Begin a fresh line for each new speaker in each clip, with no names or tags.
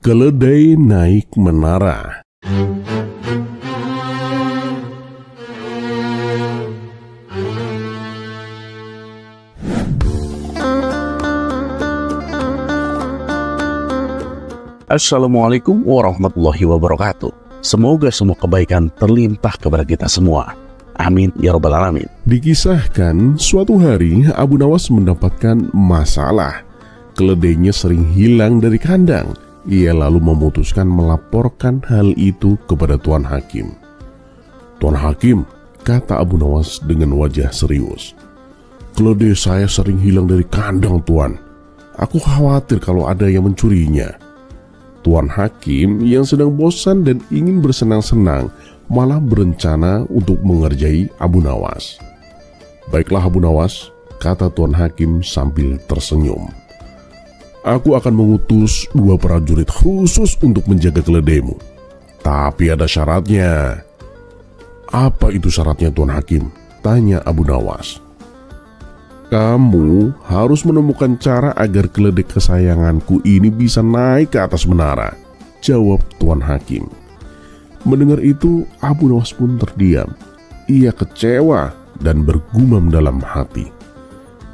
Keledai naik menara.
Assalamualaikum warahmatullahi wabarakatuh. Semoga semua kebaikan terlimpah kepada kita semua. Amin ya rabbal alamin.
Dikisahkan suatu hari Abu Nawas mendapatkan masalah. Keledainya sering hilang dari kandang. Ia lalu memutuskan melaporkan hal itu kepada Tuan Hakim. "Tuan Hakim," kata Abu Nawas dengan wajah serius, "keledai saya sering hilang dari kandang, Tuan. Aku khawatir kalau ada yang mencurinya." Tuan Hakim yang sedang bosan dan ingin bersenang-senang malah berencana untuk mengerjai Abu Nawas. "Baiklah Abu Nawas," kata Tuan Hakim sambil tersenyum. "Aku akan mengutus 2 prajurit khusus untuk menjaga keledaimu. Tapi ada syaratnya." "Apa itu syaratnya, Tuan Hakim?" tanya Abu Nawas. "Kamu harus menemukan cara agar keledai kesayanganku ini bisa naik ke atas menara," jawab Tuan Hakim. Mendengar itu, Abu Nawas pun terdiam. Ia kecewa dan bergumam dalam hati,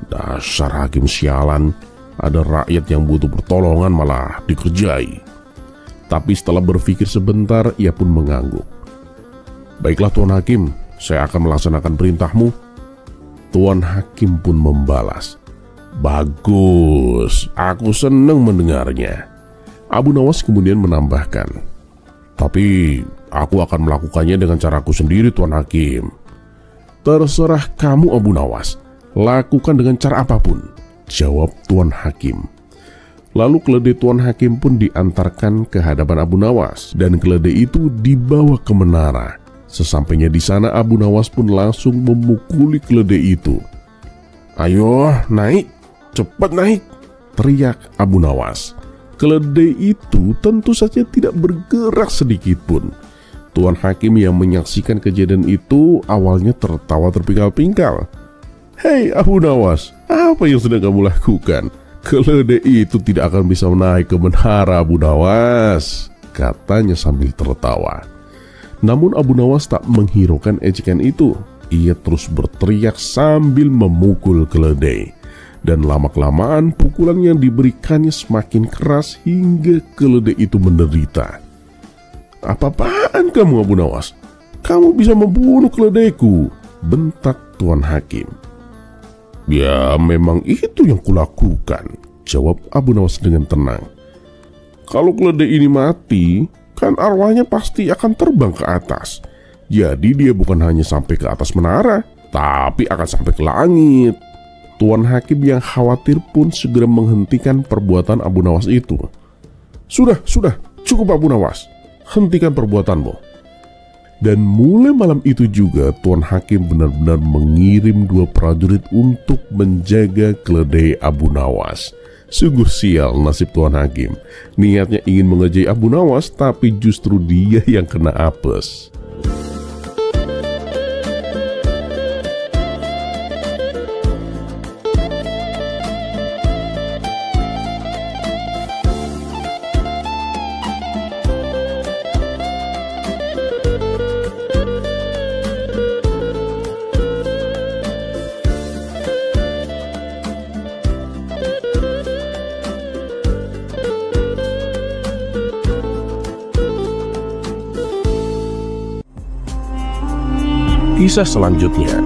"Dasar hakim sialan, ada rakyat yang butuh pertolongan malah dikerjai." Tapi setelah berpikir sebentar, ia pun mengangguk. "Baiklah Tuan Hakim, saya akan melaksanakan perintahmu." Tuan Hakim pun membalas, "Bagus, aku senang mendengarnya." Abu Nawas kemudian menambahkan, "Tapi aku akan melakukannya dengan caraku sendiri, Tuan Hakim." "Terserah kamu Abu Nawas, lakukan dengan cara apapun," jawab Tuan Hakim. Lalu keledai Tuan Hakim pun diantarkan ke hadapan Abu Nawas dan keledai itu dibawa ke menara. Sesampainya di sana, Abu Nawas pun langsung memukuli keledai itu. "Ayo naik, cepat naik," teriak Abu Nawas. Keledai itu tentu saja tidak bergerak sedikit pun. Tuan Hakim yang menyaksikan kejadian itu awalnya tertawa terpingkal-pingkal. "Hei Abu Nawas, apa yang sedang kamu lakukan? Keledai itu tidak akan bisa naik ke menara, Abu Nawas," katanya sambil tertawa. Namun Abu Nawas tak menghiraukan ejekan itu. Ia terus berteriak sambil memukul keledai. Dan lama-kelamaan pukulan yang diberikannya semakin keras hingga keledai itu menderita. "Apa-apaan kamu Abu Nawas? Kamu bisa membunuh keledaiku," bentak Tuan Hakim. "Ya memang itu yang kulakukan," jawab Abu Nawas dengan tenang. "Kalau keledai ini mati, kan arwahnya pasti akan terbang ke atas. Jadi dia bukan hanya sampai ke atas menara, tapi akan sampai ke langit." Tuan Hakim yang khawatir pun segera menghentikan perbuatan Abu Nawas itu. Sudah, cukup Abu Nawas. Hentikan perbuatanmu." Dan mulai malam itu juga Tuan Hakim benar-benar mengirim 2 prajurit untuk menjaga keledai Abu Nawas. Sungguh sial nasib Tuan Hakim. Niatnya ingin mengerjai Abu Nawas, tapi justru dia yang kena apes. Kisah selanjutnya,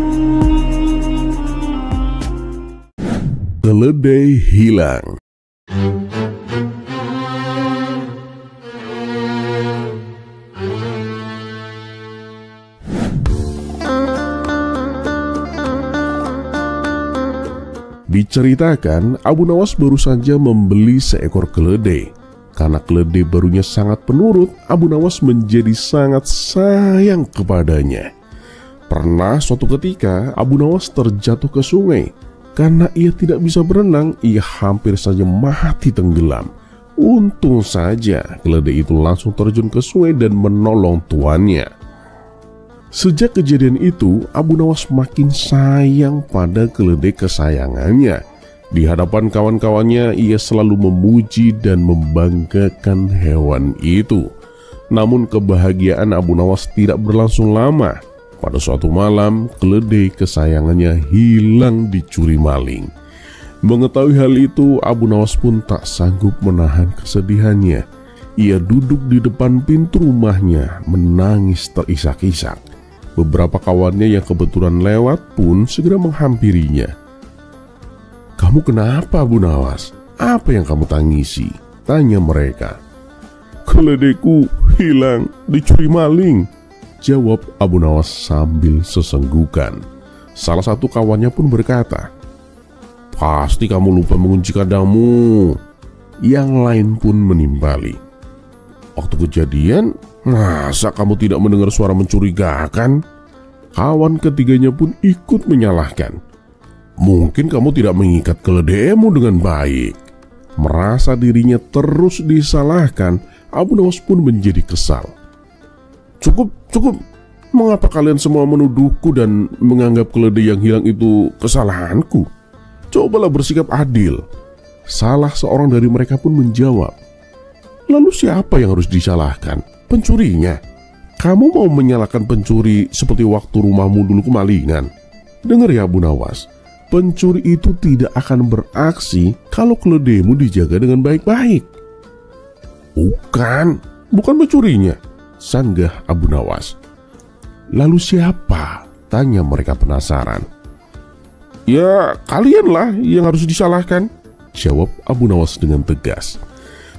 keledai hilang. Diceritakan Abu Nawas baru saja membeli seekor keledai. Karena keledai barunya sangat penurut, Abu Nawas menjadi sangat sayang kepadanya. Pernah suatu ketika Abu Nawas terjatuh ke sungai. Karena ia tidak bisa berenang, ia hampir saja mati tenggelam. Untung saja keledai itu langsung terjun ke sungai dan menolong tuannya. Sejak kejadian itu, Abu Nawas makin sayang pada keledai kesayangannya. Di hadapan kawan-kawannya, ia selalu memuji dan membanggakan hewan itu. Namun kebahagiaan Abu Nawas tidak berlangsung lama. Pada suatu malam, keledai kesayangannya hilang dicuri maling. Mengetahui hal itu, Abu Nawas pun tak sanggup menahan kesedihannya. Ia duduk di depan pintu rumahnya, menangis terisak-isak. Beberapa kawannya yang kebetulan lewat pun segera menghampirinya. "Kamu kenapa, Abu Nawas? Apa yang kamu tangisi?" tanya mereka. "Keledaiku hilang, dicuri maling," jawab Abu Nawas sambil sesenggukan. Salah satu kawannya pun berkata, "Pasti kamu lupa mengunci kandangmu." Yang lain pun menimbali, "Waktu kejadian, masa kamu tidak mendengar suara mencurigakan?" Kawan ketiganya pun ikut menyalahkan. "Mungkin kamu tidak mengikat keledaimu dengan baik." Merasa dirinya terus disalahkan, Abu Nawas pun menjadi kesal. Cukup. Mengapa kalian semua menuduhku dan menganggap keledai yang hilang itu kesalahanku? Cobalah bersikap adil." Salah seorang dari mereka pun menjawab, "Lalu siapa yang harus disalahkan? Pencurinya? Kamu mau menyalahkan pencuri seperti waktu rumahmu dulu kemalingan? Dengar ya Abu Nawas, pencuri itu tidak akan beraksi kalau keledaimu dijaga dengan baik-baik." Bukan pencurinya," sanggah Abu Nawas. "Lalu siapa?" tanya mereka penasaran. "Ya kalianlah yang harus disalahkan," jawab Abu Nawas dengan tegas.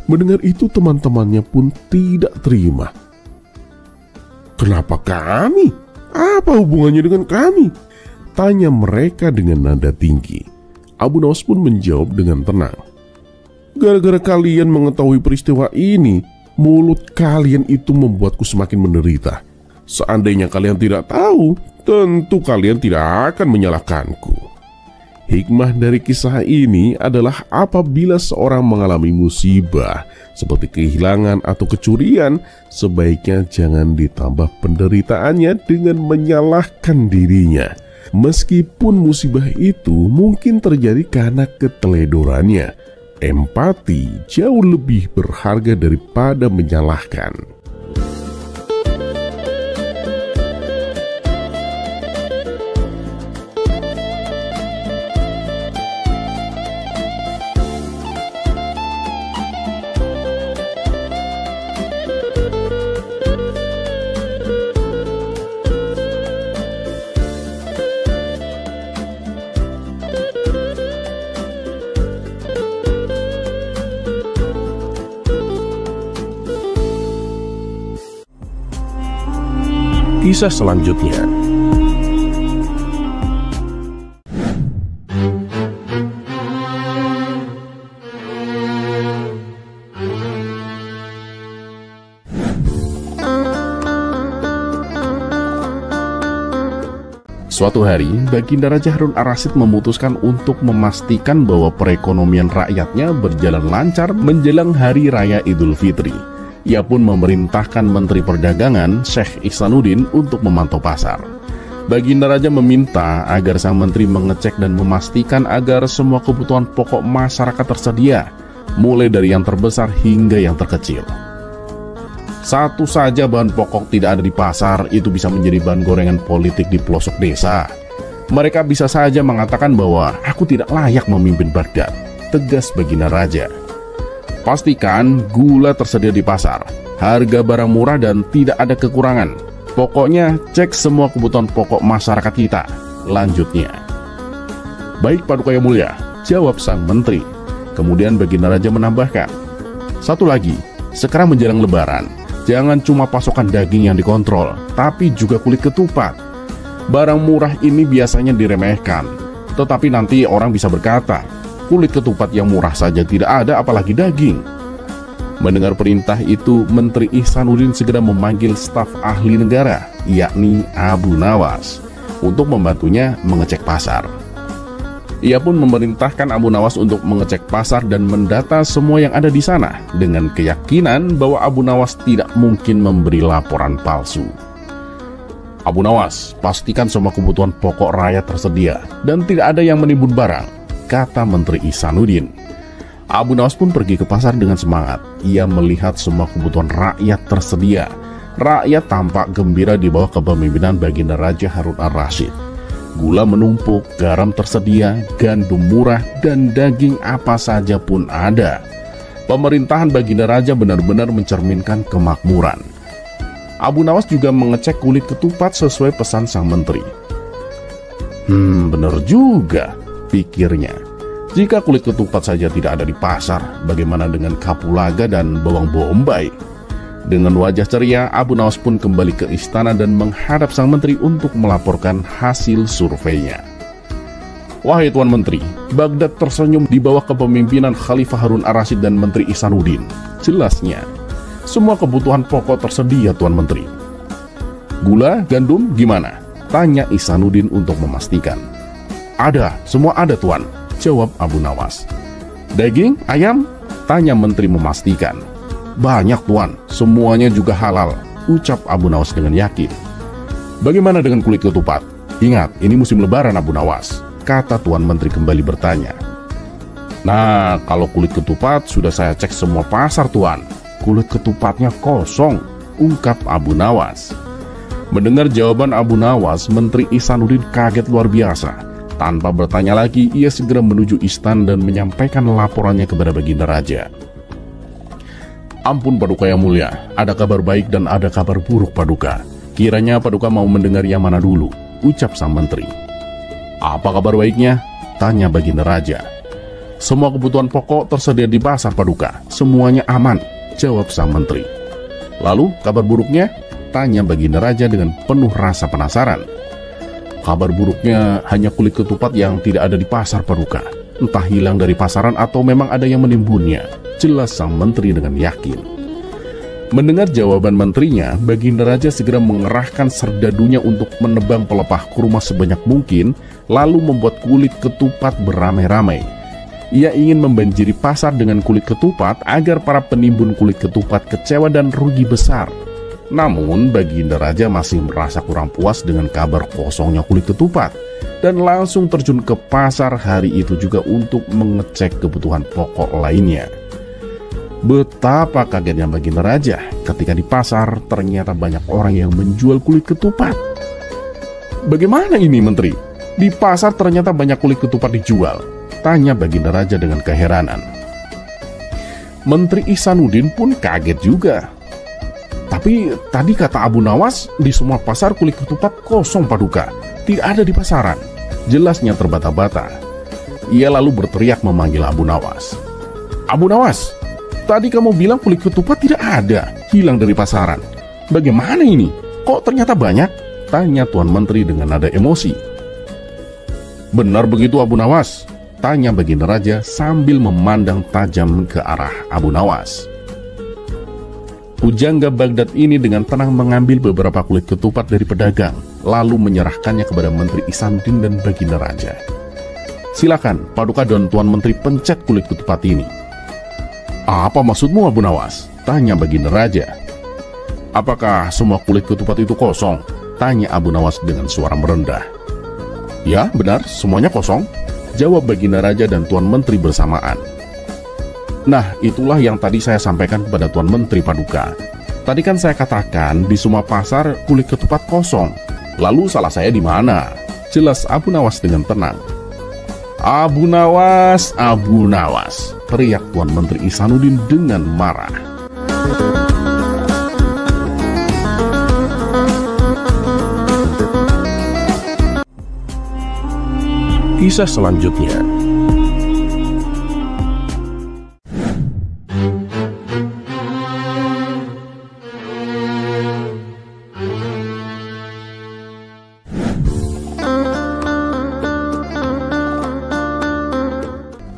Mendengar itu teman-temannya pun tidak terima. "Kenapa kami? Apa hubungannya dengan kami?" tanya mereka dengan nada tinggi. Abu Nawas pun menjawab dengan tenang. "Gara-gara kalian mengetahui peristiwa ini, mulut kalian itu membuatku semakin menderita. Seandainya kalian tidak tahu, tentu kalian tidak akan menyalahkanku." Hikmah dari kisah ini adalah apabila seorang mengalami musibah seperti kehilangan atau kecurian, sebaiknya jangan ditambah penderitaannya dengan menyalahkan dirinya. Meskipun musibah itu mungkin terjadi karena keteledorannya, empati jauh lebih berharga daripada menyalahkan. Kisah selanjutnya.
Suatu hari, Baginda Raja Harun ar-Rasyid memutuskan untuk memastikan bahwa perekonomian rakyatnya berjalan lancar menjelang Hari Raya Idul Fitri. Ia pun memerintahkan Menteri Perdagangan, Syekh Ihsanuddin, untuk memantau pasar. Baginda Raja meminta agar sang menteri mengecek dan memastikan agar semua kebutuhan pokok masyarakat tersedia, mulai dari yang terbesar hingga yang terkecil. Satu saja bahan pokok tidak ada di pasar, itu bisa menjadi bahan gorengan politik di pelosok desa. Mereka bisa saja mengatakan bahwa aku tidak layak memimpin Baghdad, tegas Baginda Raja. Pastikan gula tersedia di pasar, harga barang murah dan tidak ada kekurangan. Pokoknya cek semua kebutuhan pokok masyarakat kita, lanjutnya. Baik Paduka Yang Mulia, jawab sang menteri. Kemudian Baginda Raja menambahkan, satu lagi, sekarang menjelang lebaran, jangan cuma pasokan daging yang dikontrol, tapi juga kulit ketupat. Barang murah ini biasanya diremehkan, tetapi nanti orang bisa berkata, kulit ketupat yang murah saja tidak ada, apalagi daging. Mendengar perintah itu, Menteri Ihsanuddin segera memanggil staf ahli negara, yakni Abu Nawas, untuk membantunya mengecek pasar. Ia pun memerintahkan Abu Nawas untuk mengecek pasar dan mendata semua yang ada di sana, dengan keyakinan bahwa Abu Nawas tidak mungkin memberi laporan palsu. Abu Nawas, pastikan semua kebutuhan pokok rakyat tersedia dan tidak ada yang menimbun barang. kata Menteri Ihsanuddin. Abu Nawas pun pergi ke pasar dengan semangat. Ia melihat semua kebutuhan rakyat tersedia. Rakyat tampak gembira di bawah kepemimpinan Baginda Raja Harun Ar-Rasyid. Gula menumpuk, garam tersedia, gandum murah, dan daging apa saja pun ada. Pemerintahan Baginda Raja benar-benar mencerminkan kemakmuran. Abu Nawas juga mengecek kulit ketupat sesuai pesan sang menteri. Bener juga, pikirnya. Jika kulit ketupat saja tidak ada di pasar, bagaimana dengan kapulaga dan bawang bombay? Dengan wajah ceria, Abu Nawas pun kembali ke istana dan menghadap sang menteri untuk melaporkan hasil surveinya. Wahai Tuan Menteri, Baghdad tersenyum di bawah kepemimpinan Khalifah Harun Ar-Rasyid dan Menteri Ihsanuddin. Jelasnya, semua kebutuhan pokok tersedia, Tuan Menteri. Gula, gandum, gimana? Tanya Ihsanuddin untuk memastikan. Ada, semua ada, Tuan, jawab Abu Nawas. Daging, ayam? Tanya menteri memastikan. Banyak, Tuan, semuanya juga halal, ucap Abu Nawas dengan yakin. Bagaimana dengan kulit ketupat? Ingat, ini musim lebaran, Abu Nawas, kata Tuan Menteri kembali bertanya. Nah, kalau kulit ketupat sudah saya cek semua pasar, Tuan. Kulit ketupatnya kosong, ungkap Abu Nawas. Mendengar jawaban Abu Nawas, Menteri Ihsanuddin kaget luar biasa. Tanpa bertanya lagi, ia segera menuju istana dan menyampaikan laporannya kepada Baginda Raja. Ampun Paduka yang mulia, ada kabar baik dan ada kabar buruk Paduka. Kiranya Paduka mau mendengar yang mana dulu, ucap sang menteri. Apa kabar baiknya? Tanya Baginda Raja. Semua kebutuhan pokok tersedia di pasar Paduka, semuanya aman, jawab sang menteri. Lalu kabar buruknya? Tanya Baginda Raja dengan penuh rasa penasaran. Kabar buruknya hanya kulit ketupat yang tidak ada di pasar Paduka. Entah hilang dari pasaran atau memang ada yang menimbunnya, jelas sang menteri dengan yakin. Mendengar jawaban menterinya, Baginda Raja segera mengerahkan serdadunya untuk menebang pelepah kurma sebanyak mungkin, lalu membuat kulit ketupat beramai-ramai. Ia ingin membanjiri pasar dengan kulit ketupat agar para penimbun kulit ketupat kecewa dan rugi besar. Namun Baginda Raja masih merasa kurang puas dengan kabar kosongnya kulit ketupat dan langsung terjun ke pasar hari itu juga untuk mengecek kebutuhan pokok lainnya. Betapa kagetnya Baginda Raja ketika di pasar ternyata banyak orang yang menjual kulit ketupat. Bagaimana ini, Menteri? Di pasar ternyata banyak kulit ketupat dijual, tanya Baginda Raja dengan keheranan. Menteri Ihsanuddin pun kaget juga. Tapi tadi kata Abu Nawas, di semua pasar kulit ketupat kosong Paduka, tidak ada di pasaran. Jelasnya terbata-bata. Ia lalu berteriak memanggil Abu Nawas. Abu Nawas, tadi kamu bilang kulit ketupat tidak ada, hilang dari pasaran. Bagaimana ini? Kok ternyata banyak? Tanya Tuan Menteri dengan nada emosi. Benar begitu Abu Nawas? Tanya Baginda Raja sambil memandang tajam ke arah Abu Nawas. Pujangga Baghdad ini dengan tenang mengambil beberapa kulit ketupat dari pedagang, lalu menyerahkannya kepada Menteri Ihsanuddin dan Baginda Raja. Silakan, Paduka dan Tuan Menteri pencet kulit ketupat ini. Apa maksudmu Abu Nawas? Tanya Baginda Raja. Apakah semua kulit ketupat itu kosong? Tanya Abu Nawas dengan suara merendah. Ya, benar, semuanya kosong, jawab Baginda Raja dan Tuan Menteri bersamaan. Nah, itulah yang tadi saya sampaikan kepada Tuan Menteri Paduka. Tadi kan saya katakan di semua pasar kulit ketupat kosong. Lalu salah saya di mana? Jelas Abu Nawas dengan tenang. Abu Nawas, Abu Nawas, teriak Tuan Menteri Ihsanuddin dengan marah.
Kisah selanjutnya.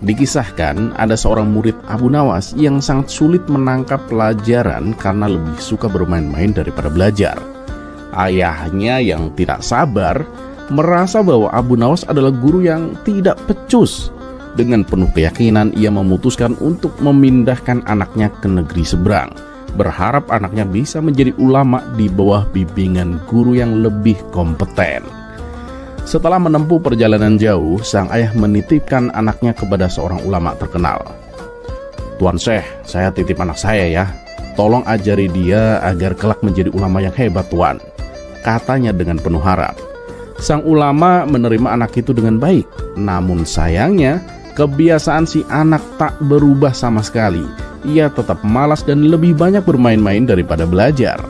Dikisahkan ada seorang murid Abu Nawas yang sangat sulit menangkap pelajaran karena lebih suka bermain-main daripada belajar. Ayahnya yang tidak sabar merasa bahwa Abu Nawas adalah guru yang tidak becus. Dengan penuh keyakinan ia memutuskan untuk memindahkan anaknya ke negeri seberang, berharap anaknya bisa menjadi ulama di bawah bimbingan guru yang lebih kompeten. Setelah menempuh perjalanan jauh, sang ayah menitipkan anaknya kepada seorang ulama terkenal. "Tuan Syekh, saya titip anak saya ya. Tolong ajari dia agar kelak menjadi ulama yang hebat, Tuan," katanya dengan penuh harap. Sang ulama menerima anak itu dengan baik. Namun sayangnya, kebiasaan si anak tak berubah sama sekali. Ia tetap malas dan lebih banyak bermain-main daripada belajar.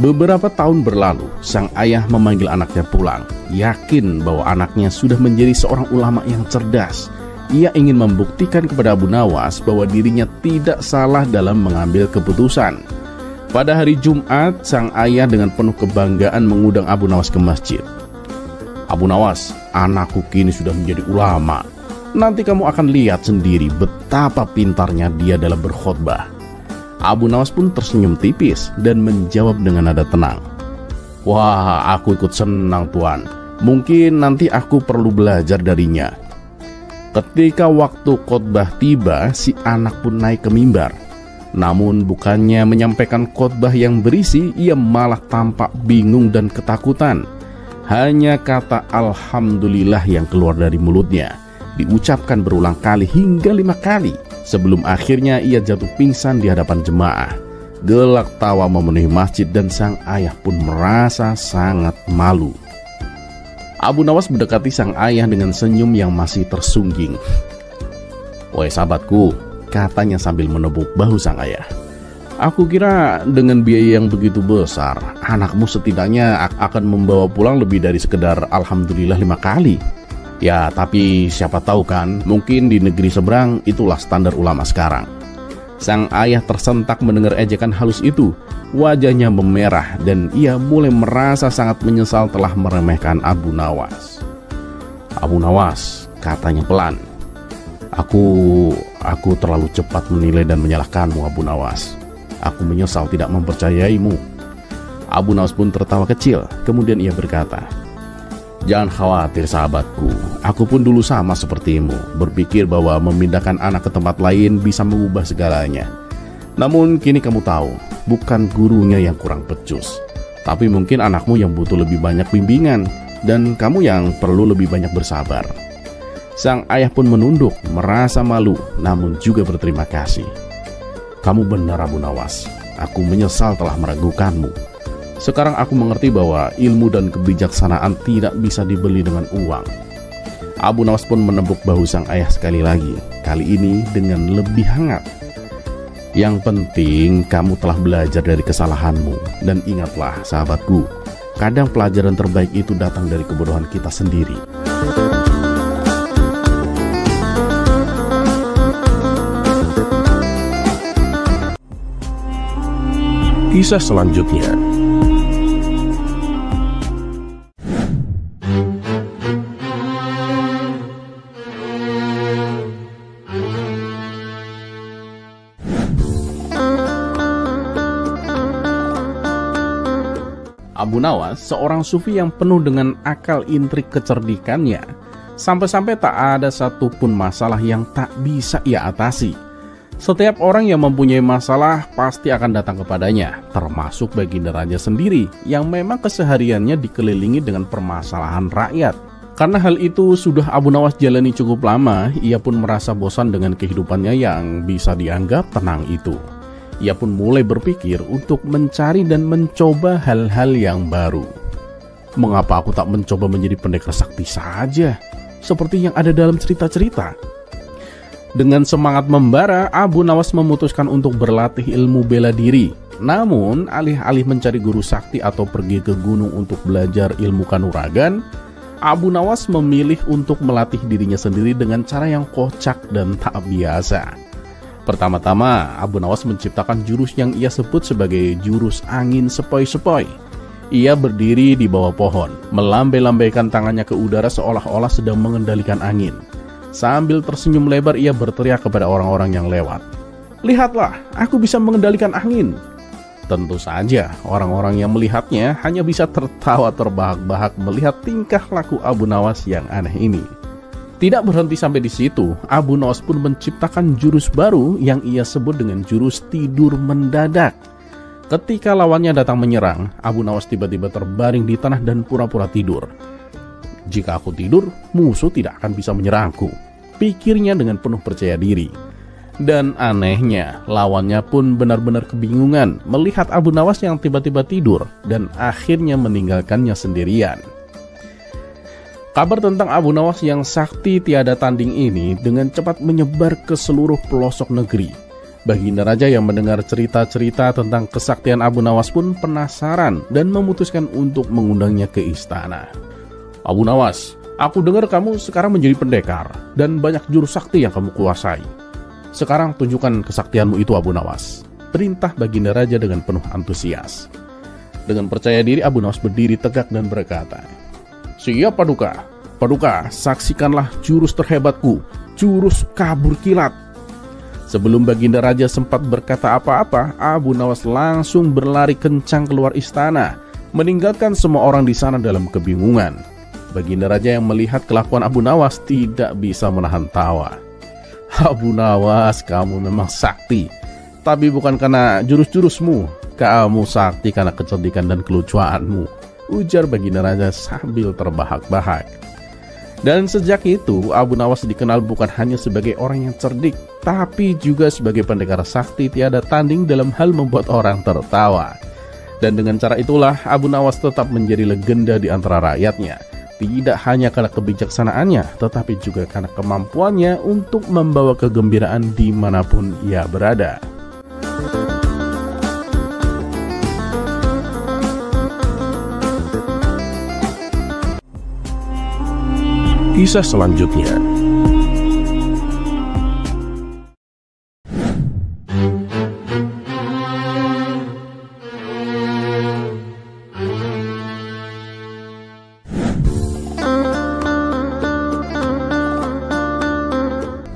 Beberapa tahun berlalu, sang ayah memanggil anaknya pulang, yakin bahwa anaknya sudah menjadi seorang ulama yang cerdas. Ia ingin membuktikan kepada Abu Nawas bahwa dirinya tidak salah dalam mengambil keputusan. Pada hari Jumat, sang ayah dengan penuh kebanggaan mengundang Abu Nawas ke masjid. "Abu Nawas, anakku kini sudah menjadi ulama. Nanti kamu akan lihat sendiri betapa pintarnya dia dalam berkhutbah." Abu Nawas pun tersenyum tipis dan menjawab dengan nada tenang, "Wah, aku ikut senang, Tuan. Mungkin nanti aku perlu belajar darinya." Ketika waktu khotbah tiba, si anak pun naik ke mimbar. Namun bukannya menyampaikan khotbah yang berisi, ia malah tampak bingung dan ketakutan. Hanya kata Alhamdulillah yang keluar dari mulutnya, diucapkan berulang kali hingga 5 kali. Sebelum akhirnya ia jatuh pingsan di hadapan jemaah. Gelak tawa memenuhi masjid dan sang ayah pun merasa sangat malu. Abu Nawas mendekati sang ayah dengan senyum yang masih tersungging. "Woi sahabatku," katanya sambil menepuk bahu sang ayah. "Aku kira dengan biaya yang begitu besar, anakmu setidaknya akan membawa pulang lebih dari sekedar Alhamdulillah 5 kali. Ya, tapi siapa tahu kan, mungkin di negeri seberang itulah standar ulama sekarang." Sang ayah tersentak mendengar ejekan halus itu. Wajahnya memerah dan ia mulai merasa sangat menyesal telah meremehkan Abu Nawas. "Abu Nawas," katanya pelan, Aku terlalu cepat menilai dan menyalahkanmu, Abu Nawas. Aku menyesal tidak mempercayaimu." Abu Nawas pun tertawa kecil, kemudian ia berkata, "Jangan khawatir sahabatku, aku pun dulu sama sepertimu, berpikir bahwa memindahkan anak ke tempat lain bisa mengubah segalanya. Namun kini kamu tahu, bukan gurunya yang kurang becus, tapi mungkin anakmu yang butuh lebih banyak bimbingan, dan kamu yang perlu lebih banyak bersabar." Sang ayah pun menunduk, merasa malu, namun juga berterima kasih. "Kamu benar Abu Nawas, aku menyesal telah meragukanmu. Sekarang aku mengerti bahwa ilmu dan kebijaksanaan tidak bisa dibeli dengan uang." Abu Nawas pun menepuk bahu sang ayah sekali lagi, kali ini dengan lebih hangat. "Yang penting kamu telah belajar dari kesalahanmu. Dan ingatlah sahabatku, kadang pelajaran terbaik itu datang dari kebodohan kita sendiri."
Kisah selanjutnya.
Abu Nawas, seorang sufi yang penuh dengan akal intrik kecerdikannya, sampai-sampai tak ada satupun masalah yang tak bisa ia atasi. Setiap orang yang mempunyai masalah pasti akan datang kepadanya, termasuk baginda raja sendiri yang memang kesehariannya dikelilingi dengan permasalahan rakyat. Karena hal itu sudah Abu Nawas jalani cukup lama, ia pun merasa bosan dengan kehidupannya yang bisa dianggap tenang itu. Ia pun mulai berpikir untuk mencari dan mencoba hal-hal yang baru. "Mengapa aku tak mencoba menjadi pendekar sakti saja, seperti yang ada dalam cerita-cerita?" Dengan semangat membara, Abu Nawas memutuskan untuk berlatih ilmu bela diri. Namun, alih-alih mencari guru sakti atau pergi ke gunung untuk belajar ilmu kanuragan, Abu Nawas memilih untuk melatih dirinya sendiri dengan cara yang kocak dan tak biasa. Pertama-tama, Abu Nawas menciptakan jurus yang ia sebut sebagai jurus angin sepoi-sepoi. Ia berdiri di bawah pohon, melambai-lambaikan tangannya ke udara seolah-olah sedang mengendalikan angin. Sambil tersenyum lebar, ia berteriak kepada orang-orang yang lewat, "Lihatlah, aku bisa mengendalikan angin." Tentu saja, orang-orang yang melihatnya hanya bisa tertawa terbahak-bahak melihat tingkah laku Abu Nawas yang aneh ini. Tidak berhenti sampai di situ, Abu Nawas pun menciptakan jurus baru yang ia sebut dengan jurus tidur mendadak. Ketika lawannya datang menyerang, Abu Nawas tiba-tiba terbaring di tanah dan pura-pura tidur. Jika aku tidur, musuh tidak akan bisa menyerangku, pikirnya dengan penuh percaya diri. Dan anehnya, lawannya pun benar-benar kebingungan melihat Abu Nawas yang tiba-tiba tidur dan akhirnya meninggalkannya sendirian. Kabar tentang Abu Nawas yang sakti tiada tanding ini dengan cepat menyebar ke seluruh pelosok negeri. Baginda Raja yang mendengar cerita-cerita tentang kesaktian Abu Nawas pun penasaran dan memutuskan untuk mengundangnya ke istana. Abu Nawas, aku dengar kamu sekarang menjadi pendekar dan banyak jurus sakti yang kamu kuasai. Sekarang tunjukkan kesaktianmu itu, Abu Nawas, perintah Baginda Raja dengan penuh antusias. Dengan percaya diri, Abu Nawas berdiri tegak dan berkata, "Siap, Paduka. Paduka, saksikanlah jurus terhebatku, jurus kabur kilat." Sebelum Baginda Raja sempat berkata apa-apa, Abu Nawas langsung berlari kencang keluar istana, meninggalkan semua orang di sana dalam kebingungan. Baginda Raja yang melihat kelakuan Abu Nawas tidak bisa menahan tawa. "Abu Nawas, kamu memang sakti, tapi bukan karena jurus-jurusmu. Kamu sakti karena kecerdikan dan kelucuanmu," ujar Baginda Raja sambil terbahak-bahak. Dan sejak itu, Abu Nawas dikenal bukan hanya sebagai orang yang cerdik, tapi juga sebagai pendekar sakti tiada tanding dalam hal membuat orang tertawa. Dan dengan cara itulah, Abu Nawas tetap menjadi legenda di antara rakyatnya. Tidak hanya karena kebijaksanaannya, tetapi juga karena kemampuannya untuk membawa kegembiraan dimanapun ia berada.
Kisah selanjutnya.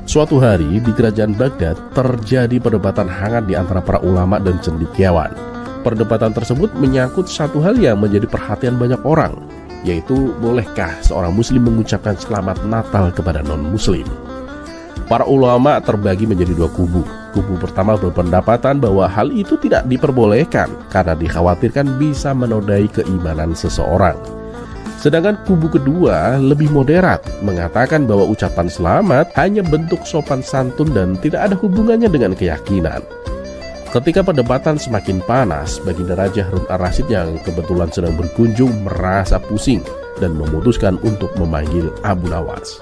Suatu hari di kerajaan Baghdad terjadi perdebatan hangat di antara para ulama dan cendekiawan. Perdebatan tersebut menyangkut satu hal yang menjadi perhatian banyak orang, yaitu bolehkah seorang muslim mengucapkan selamat Natal kepada non-muslim. Para ulama terbagi menjadi dua kubu. Kubu pertama berpendapatan bahwa hal itu tidak diperbolehkan karena dikhawatirkan bisa menodai keimanan seseorang. Sedangkan kubu kedua lebih moderat, mengatakan bahwa ucapan selamat hanya bentuk sopan santun dan tidak ada hubungannya dengan keyakinan. Ketika perdebatan semakin panas, Baginda Raja Harun Ar-Rasyid yang kebetulan sedang berkunjung merasa pusing dan memutuskan untuk memanggil Abu Nawas.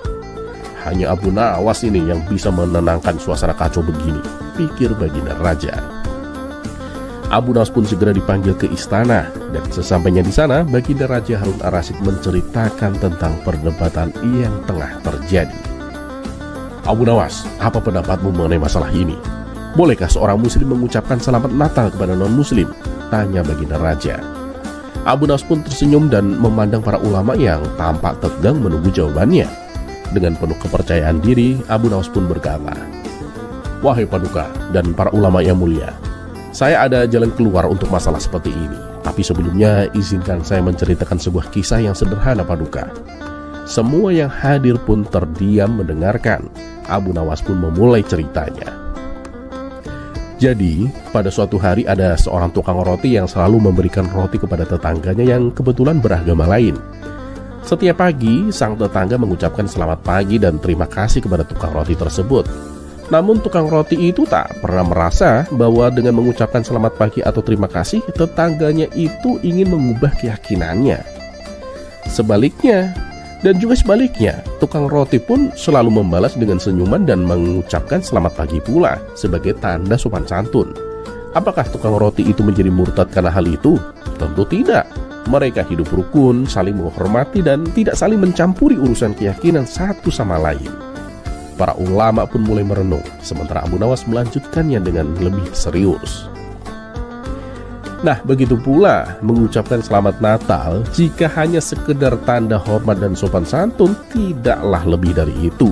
Hanya Abu Nawas ini yang bisa menenangkan suasana kacau begini, pikir Baginda Raja. Abu Nawas pun segera dipanggil ke istana, dan sesampainya di sana, Baginda Raja Harun Ar-Rasyid menceritakan tentang perdebatan yang tengah terjadi. "Abu Nawas, apa pendapatmu mengenai masalah ini? Bolehkah seorang muslim mengucapkan selamat Natal kepada non-muslim?" tanya Baginda Raja. Abu Nawas pun tersenyum dan memandang para ulama yang tampak tegang menunggu jawabannya. Dengan penuh kepercayaan diri, Abu Nawas pun berkata, "Wahai Paduka dan para ulama yang mulia, saya ada jalan keluar untuk masalah seperti ini. Tapi sebelumnya izinkan saya menceritakan sebuah kisah yang sederhana, Paduka." Semua yang hadir pun terdiam mendengarkan. Abu Nawas pun memulai ceritanya. Jadi, pada suatu hari ada seorang tukang roti yang selalu memberikan roti kepada tetangganya yang kebetulan beragama lain. Setiap pagi, sang tetangga mengucapkan selamat pagi dan terima kasih kepada tukang roti tersebut. Namun tukang roti itu tak pernah merasa bahwa dengan mengucapkan selamat pagi atau terima kasih, tetangganya itu ingin mengubah keyakinannya. Dan juga sebaliknya, tukang roti pun selalu membalas dengan senyuman dan mengucapkan selamat pagi pula sebagai tanda sopan santun. Apakah tukang roti itu menjadi murtad karena hal itu? Tentu tidak. Mereka hidup rukun, saling menghormati dan tidak saling mencampuri urusan keyakinan satu sama lain. Para ulama pun mulai merenung, sementara Abu Nawas melanjutkannya dengan lebih serius. Nah, begitu pula mengucapkan selamat Natal jika hanya sekedar tanda hormat dan sopan santun tidaklah lebih dari itu.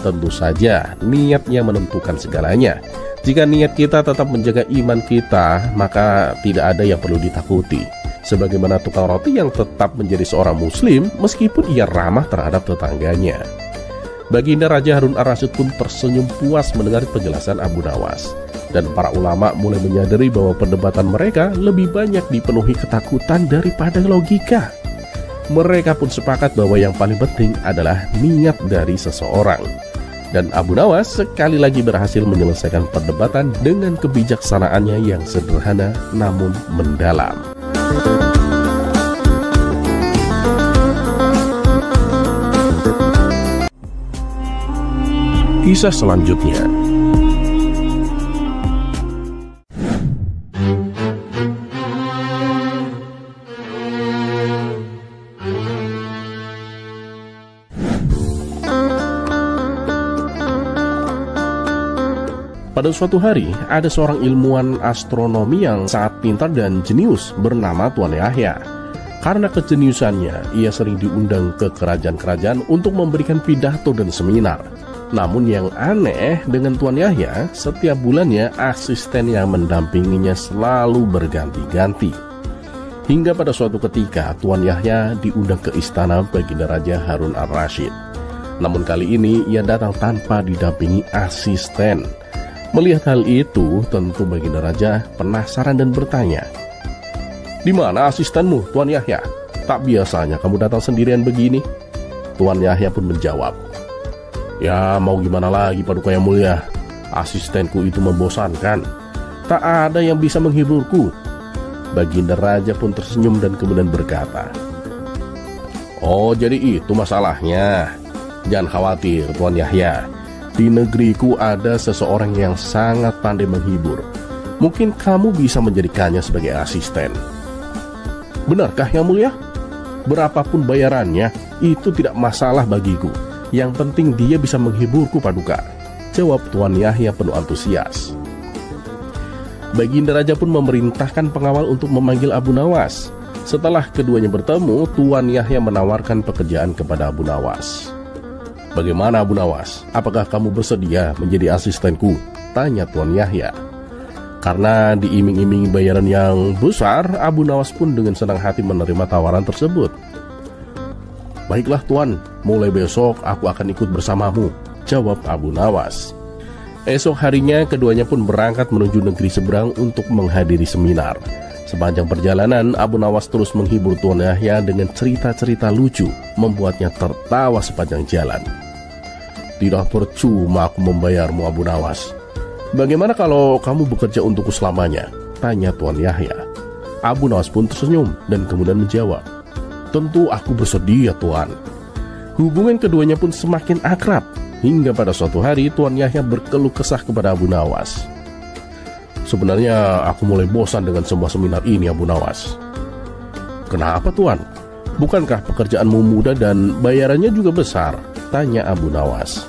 Tentu saja niat yang menentukan segalanya. Jika niat kita tetap menjaga iman kita, maka tidak ada yang perlu ditakuti. Sebagaimana tukang roti yang tetap menjadi seorang muslim meskipun ia ramah terhadap tetangganya. Baginda Raja Harun Ar-Rasyid pun tersenyum puas mendengar penjelasan Abu Nawas. Dan para ulama mulai menyadari bahwa perdebatan mereka lebih banyak dipenuhi ketakutan daripada logika.
Mereka pun sepakat bahwa yang paling penting adalah niat dari seseorang. Dan Abu Nawas sekali lagi berhasil menyelesaikan perdebatan dengan kebijaksanaannya yang sederhana namun mendalam.
Kisah selanjutnya.
Pada suatu hari, ada seorang ilmuwan astronomi yang sangat pintar dan jenius bernama Tuan Yahya. Karena kejeniusannya, ia sering diundang ke kerajaan-kerajaan untuk memberikan pidato dan seminar. Namun yang aneh dengan Tuan Yahya, setiap bulannya asisten yang mendampinginya selalu berganti-ganti. Hingga pada suatu ketika, Tuan Yahya diundang ke istana Baginda Raja Harun Ar-Rasyid. Namun kali ini, ia datang tanpa didampingi asisten. Melihat hal itu, tentu Baginda Raja penasaran dan bertanya, "Di mana asistenmu, Tuan Yahya? Tak biasanya kamu datang sendirian begini." Tuan Yahya pun menjawab, "Ya mau gimana lagi Paduka Yang Mulia, asistenku itu membosankan. Tak ada yang bisa menghiburku." Baginda Raja pun tersenyum dan kemudian berkata, "Oh jadi itu masalahnya. Jangan khawatir Tuan Yahya. Di negeriku ada seseorang yang sangat pandai menghibur. Mungkin kamu bisa menjadikannya sebagai asisten." "Benarkah Yang Mulia? Berapapun bayarannya, itu tidak masalah bagiku. Yang penting dia bisa menghiburku Paduka," jawab Tuan Yahya penuh antusias. Baginda Raja pun memerintahkan pengawal untuk memanggil Abu Nawas. Setelah keduanya bertemu, Tuan Yahya menawarkan pekerjaan kepada Abu Nawas. "Bagaimana Abu Nawas? Apakah kamu bersedia menjadi asistenku?" tanya Tuan Yahya. Karena diiming-imingi bayaran yang besar, Abu Nawas pun dengan senang hati menerima tawaran tersebut. "Baiklah Tuan, mulai besok aku akan ikut bersamamu," jawab Abu Nawas. Esok harinya keduanya pun berangkat menuju negeri seberang untuk menghadiri seminar. Sepanjang perjalanan, Abu Nawas terus menghibur Tuan Yahya dengan cerita-cerita lucu, membuatnya tertawa sepanjang jalan. "Tidak percuma aku membayarmu Abu Nawas. Bagaimana kalau kamu bekerja untukku selamanya?" tanya Tuan Yahya. Abu Nawas pun tersenyum dan kemudian menjawab, "Tentu aku bersedia Tuan." Hubungan keduanya pun semakin akrab, hingga pada suatu hari Tuan Yahya berkeluh kesah kepada Abu Nawas. "Sebenarnya aku mulai bosan dengan semua seminar ini Abu Nawas." "Kenapa Tuan? Bukankah pekerjaanmu mudah dan bayarannya juga besar?" tanya Abu Nawas.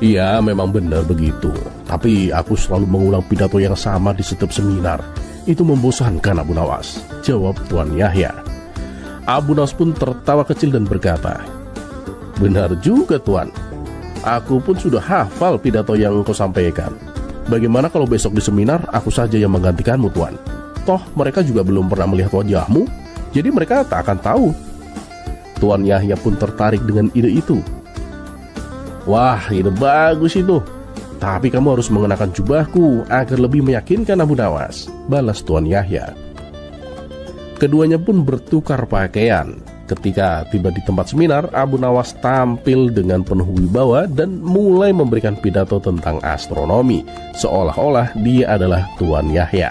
"Iya memang benar begitu, tapi aku selalu mengulang pidato yang sama di setiap seminar. Itu membosankan Abu Nawas," jawab Tuan Yahya. Abu Nawas pun tertawa kecil dan berkata, "Benar juga Tuan. Aku pun sudah hafal pidato yang kau sampaikan. Bagaimana kalau besok di seminar aku saja yang menggantikanmu Tuan? Toh mereka juga belum pernah melihat wajahmu, jadi mereka tak akan tahu." Tuan Yahya pun tertarik dengan ide itu. "Wah, ide bagus itu. Tapi kamu harus mengenakan jubahku agar lebih meyakinkan Abu Nawas," balas Tuan Yahya. Keduanya pun bertukar pakaian. Ketika tiba di tempat seminar, Abu Nawas tampil dengan penuh wibawa dan mulai memberikan pidato tentang astronomi, seolah-olah dia adalah Tuan Yahya.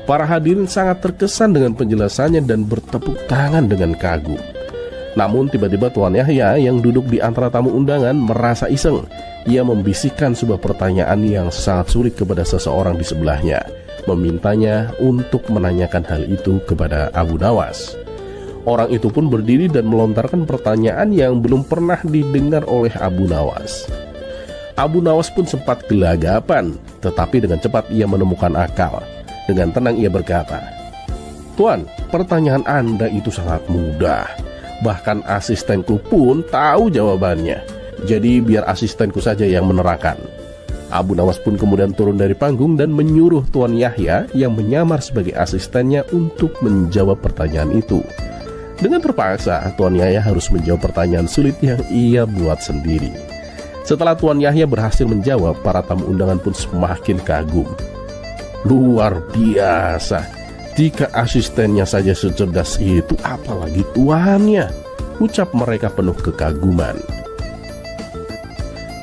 Para hadirin sangat terkesan dengan penjelasannya dan bertepuk tangan dengan kagum. Namun tiba-tiba Tuan Yahya yang duduk di antara tamu undangan merasa iseng. Ia membisikkan sebuah pertanyaan yang sangat sulit kepada seseorang di sebelahnya, memintanya untuk menanyakan hal itu kepada Abu Nawas. Orang itu pun berdiri dan melontarkan pertanyaan yang belum pernah didengar oleh Abu Nawas. Abu Nawas pun sempat gelagapan, tetapi dengan cepat ia menemukan akal. Dengan tenang ia berkata, "Tuan, pertanyaan Anda itu sangat mudah. Bahkan asistenku pun tahu jawabannya. Jadi biar asistenku saja yang menerangkan." Abu Nawas pun kemudian turun dari panggung dan menyuruh Tuan Yahya yang menyamar sebagai asistennya untuk menjawab pertanyaan itu. Dengan terpaksa, Tuan Yahya harus menjawab pertanyaan sulit yang ia buat sendiri. Setelah Tuan Yahya berhasil menjawab, para tamu undangan pun semakin kagum. "Luar biasa, Jika asistennya saja secerdas itu, apalagi tuannya, ucap mereka penuh kekaguman.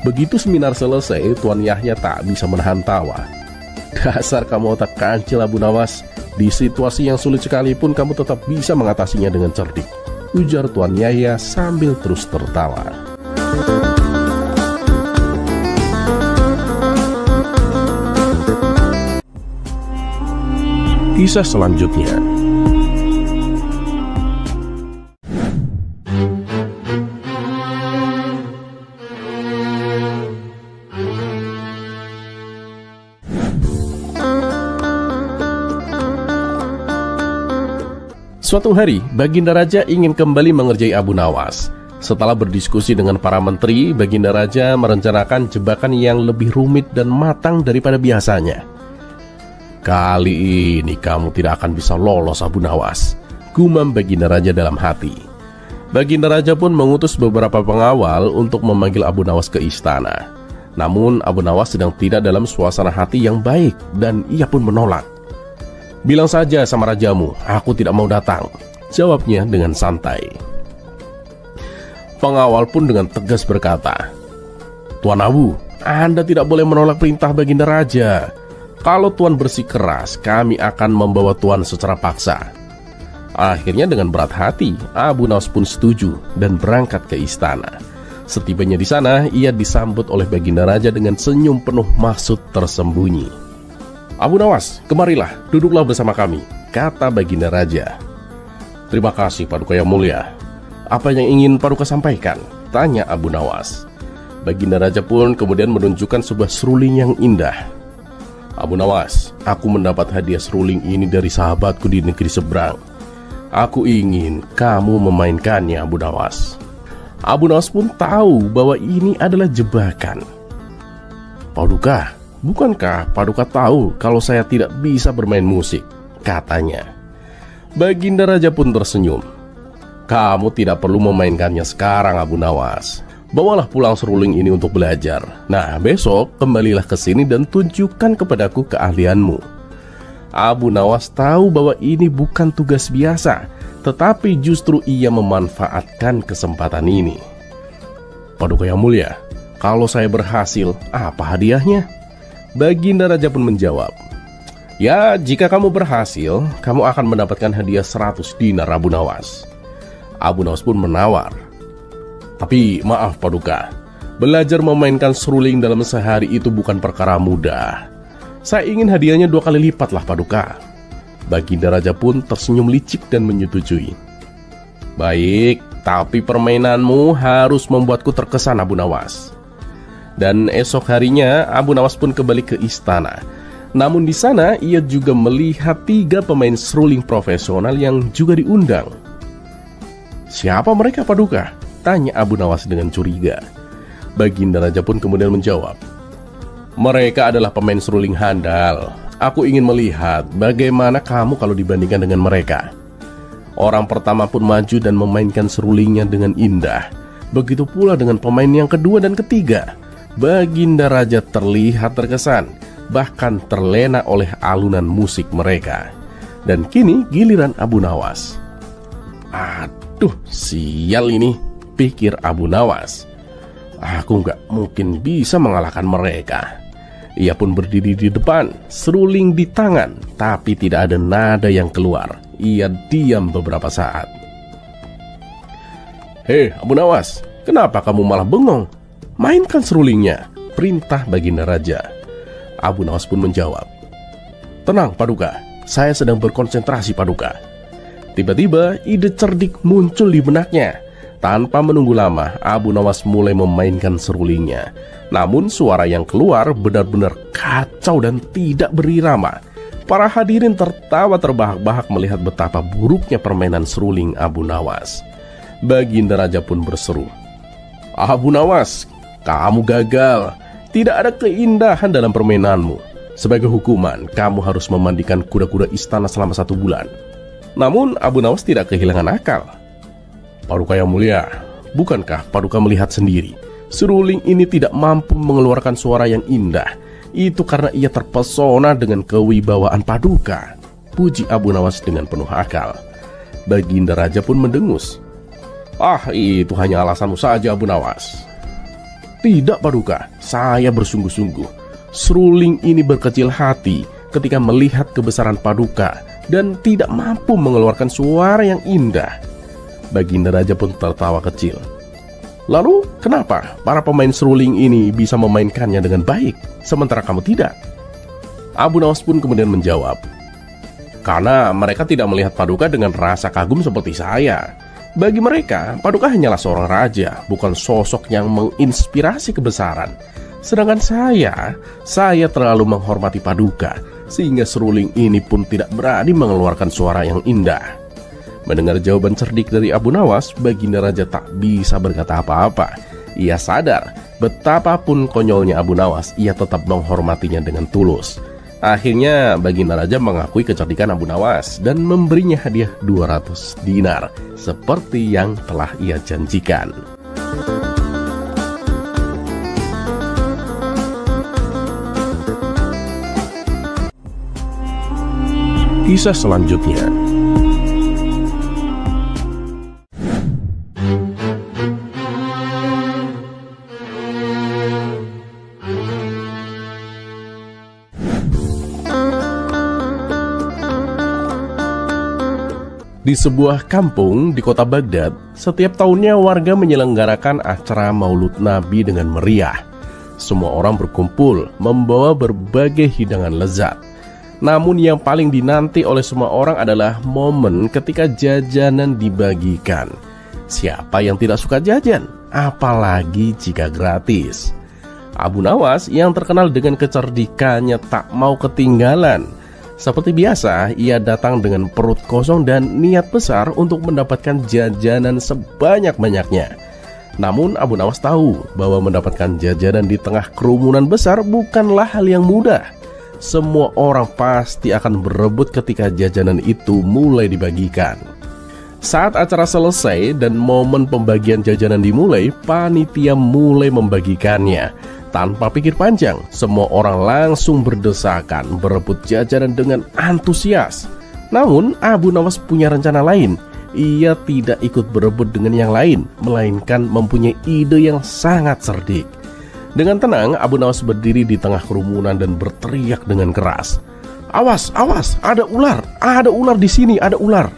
Begitu seminar selesai, Tuan Yahya tak bisa menahan tawa. Dasar kamu otak kancil, Abu Nawas. Di situasi yang sulit sekalipun kamu tetap bisa mengatasinya dengan cerdik, ujar Tuan Yahya sambil terus tertawa.
Kisah selanjutnya.
Suatu hari, Baginda Raja ingin kembali mengerjai Abu Nawas. Setelah berdiskusi dengan para menteri, Baginda Raja merencanakan jebakan yang lebih rumit dan matang daripada biasanya. Kali ini kamu tidak akan bisa lolos, Abu Nawas, gumam Baginda Raja dalam hati. Baginda Raja pun mengutus beberapa pengawal untuk memanggil Abu Nawas ke istana. Namun Abu Nawas sedang tidak dalam suasana hati yang baik dan ia pun menolak. Bilang saja sama rajamu, aku tidak mau datang, jawabnya dengan santai. Pengawal pun dengan tegas berkata, Tuan Abu, Anda tidak boleh menolak perintah Baginda Raja. Kalau Tuan bersikeras, kami akan membawa Tuan secara paksa. Akhirnya dengan berat hati, Abu Nawas pun setuju dan berangkat ke istana. Setibanya di sana, ia disambut oleh Baginda Raja dengan senyum penuh maksud tersembunyi. Abu Nawas, kemarilah, duduklah bersama kami, kata Baginda Raja. Terima kasih Paduka yang mulia. Apa yang ingin Paduka sampaikan? Tanya Abu Nawas. Baginda Raja pun kemudian menunjukkan sebuah seruling yang indah. Abu Nawas, aku mendapat hadiah seruling ini dari sahabatku di negeri seberang. Aku ingin kamu memainkannya, Abu Nawas. Abu Nawas pun tahu bahwa ini adalah jebakan. Paduka, bukankah Paduka tahu kalau saya tidak bisa bermain musik? Katanya. Baginda Raja pun tersenyum. Kamu tidak perlu memainkannya sekarang, Abu Nawas. Bawalah pulang seruling ini untuk belajar. Nah, besok kembalilah ke sini dan tunjukkan kepadaku keahlianmu. Abu Nawas tahu bahwa ini bukan tugas biasa, tetapi justru ia memanfaatkan kesempatan ini. Paduka yang mulia, kalau saya berhasil, apa hadiahnya? Baginda Raja pun menjawab, ya, jika kamu berhasil, kamu akan mendapatkan hadiah 100 dinar, Abu Nawas. Abu Nawas pun menawar, tapi maaf Paduka, belajar memainkan seruling dalam sehari itu bukan perkara mudah. Saya ingin hadiahnya 2 kali lipat lah Paduka. Baginda Raja pun tersenyum licik dan menyetujui. Baik, tapi permainanmu harus membuatku terkesan, Abu Nawas. Dan esok harinya Abu Nawas pun kembali ke istana. Namun di sana ia juga melihat 3 pemain seruling profesional yang juga diundang. Siapa mereka Paduka? Tanya Abu Nawas dengan curiga. Baginda Raja pun kemudian menjawab, mereka adalah pemain seruling handal. Aku ingin melihat bagaimana kamu kalau dibandingkan dengan mereka. Orang pertama pun maju dan memainkan serulingnya dengan indah. Begitu pula dengan pemain yang kedua dan ketiga. Baginda Raja terlihat terkesan, bahkan terlena oleh alunan musik mereka. Dan kini giliran Abu Nawas. Aduh, sial ini, pikir Abu Nawas. Aku nggak mungkin bisa mengalahkan mereka. Ia pun berdiri di depan, seruling di tangan, tapi tidak ada nada yang keluar. Ia diam beberapa saat. Hei Abu Nawas, kenapa kamu malah bengong? Mainkan serulingnya, perintah Baginda Raja. Abu Nawas pun menjawab, tenang Paduka, saya sedang berkonsentrasi Paduka. Tiba-tiba ide cerdik muncul di benaknya. Tanpa menunggu lama, Abu Nawas mulai memainkan serulingnya. Namun suara yang keluar benar-benar kacau dan tidak berirama. Para hadirin tertawa terbahak-bahak melihat betapa buruknya permainan seruling Abu Nawas. Baginda Raja pun berseru, Abu Nawas, kamu gagal. Tidak ada keindahan dalam permainanmu. Sebagai hukuman, kamu harus memandikan kuda-kuda istana selama 1 bulan. Namun Abu Nawas tidak kehilangan akal. Paduka yang mulia, bukankah Paduka melihat sendiri? Seruling ini tidak mampu mengeluarkan suara yang indah. Itu karena ia terpesona dengan kewibawaan Paduka, puji Abu Nawas dengan penuh akal. Baginda Raja pun mendengus. Itu hanya alasanmu saja, Abu Nawas. Tidak, Paduka, saya bersungguh-sungguh. Seruling ini berkecil hati ketika melihat kebesaran Paduka dan tidak mampu mengeluarkan suara yang indah. Baginda Raja pun tertawa kecil. Lalu kenapa para pemain seruling ini bisa memainkannya dengan baik, sementara kamu tidak? Abu Nawas pun kemudian menjawab, karena mereka tidak melihat Paduka dengan rasa kagum seperti saya. Bagi mereka, Paduka hanyalah seorang raja, bukan sosok yang menginspirasi kebesaran. Sedangkan saya terlalu menghormati Paduka, sehingga seruling ini pun tidak berani mengeluarkan suara yang indah. Mendengar jawaban cerdik dari Abu Nawas, Baginda Raja tak bisa berkata apa-apa. Ia sadar, betapapun konyolnya Abu Nawas, ia tetap menghormatinya dengan tulus. Akhirnya Baginda Raja mengakui kecerdikan Abu Nawas dan memberinya hadiah 200 dinar, seperti yang telah ia janjikan.
Kisah selanjutnya. Di sebuah kampung di kota Baghdad, setiap tahunnya warga menyelenggarakan acara Maulud Nabi dengan meriah. Semua orang berkumpul membawa berbagai hidangan lezat. Namun yang paling dinanti oleh semua orang adalah momen ketika jajanan dibagikan. Siapa yang tidak suka jajan? Apalagi jika gratis. Abu Nawas yang terkenal dengan kecerdikannya tak mau ketinggalan. Seperti biasa, ia datang dengan perut kosong dan niat besar untuk mendapatkan jajanan sebanyak-banyaknya. Namun Abu Nawas tahu bahwa mendapatkan jajanan di tengah kerumunan besar bukanlah hal yang mudah. Semua orang pasti akan berebut ketika jajanan itu mulai dibagikan. Saat acara selesai dan momen pembagian jajanan dimulai, panitia mulai membagikannya. Tanpa pikir panjang, semua orang langsung berdesakan berebut jajanan dengan antusias. Namun Abu Nawas punya rencana lain. Ia tidak ikut berebut dengan yang lain, melainkan mempunyai ide yang sangat cerdik. Dengan tenang, Abu Nawas berdiri di tengah kerumunan dan berteriak dengan keras. Awas, awas, ada ular di sini, ada ular.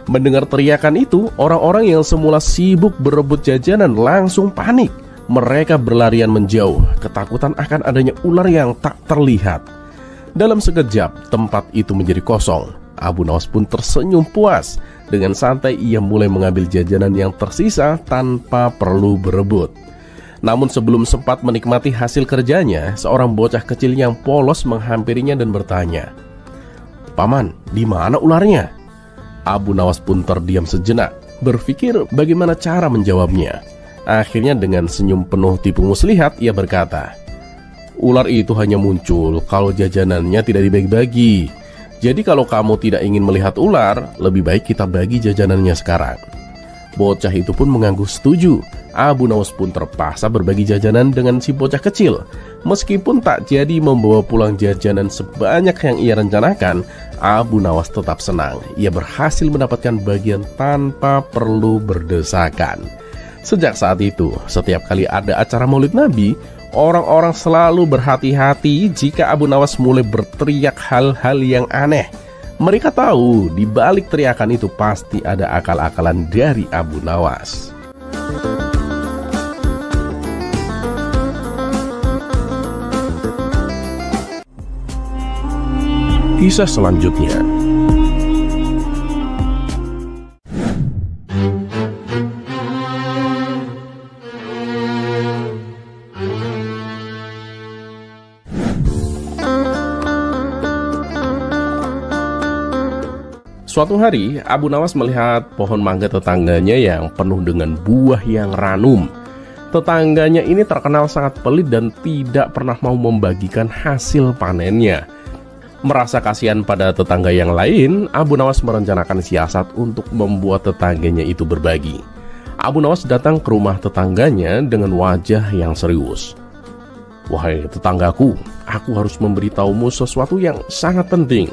Mendengar teriakan itu, orang-orang yang semula sibuk berebut jajanan langsung panik. Mereka berlarian menjauh, ketakutan akan adanya ular yang tak terlihat. Dalam sekejap, tempat itu menjadi kosong. Abu Nawas pun tersenyum puas. Dengan santai ia mulai mengambil jajanan yang tersisa tanpa perlu berebut. Namun sebelum sempat menikmati hasil kerjanya, seorang bocah kecil yang polos menghampirinya dan bertanya, Paman, di mana ularnya? Abu Nawas pun terdiam sejenak, berpikir bagaimana cara menjawabnya. Akhirnya dengan senyum penuh tipu muslihat, ia berkata, ular itu hanya muncul kalau jajanannya tidak dibagi-bagi. Jadi kalau kamu tidak ingin melihat ular, lebih baik kita bagi jajanannya sekarang. Bocah itu pun mengangguk setuju. Abu Nawas pun terpaksa berbagi jajanan dengan si bocah kecil. Meskipun tak jadi membawa pulang jajanan sebanyak yang ia rencanakan, Abu Nawas tetap senang. Ia berhasil mendapatkan bagian tanpa perlu berdesakan. Sejak saat itu, setiap kali ada acara Maulid Nabi, orang-orang selalu berhati-hati jika Abu Nawas mulai berteriak hal-hal yang aneh. Mereka tahu di balik teriakan itu pasti ada akal-akalan dari Abu Nawas. Kisah selanjutnya. Suatu hari, Abu Nawas melihat pohon mangga tetangganya yang penuh dengan buah yang ranum. Tetangganya ini terkenal sangat pelit dan tidak pernah mau membagikan hasil panennya. Merasa kasihan pada tetangga yang lain, Abu Nawas merencanakan siasat untuk membuat tetangganya itu berbagi. Abu Nawas datang ke rumah tetangganya dengan wajah yang serius. Wahai tetanggaku, aku harus memberitahumu sesuatu yang sangat penting.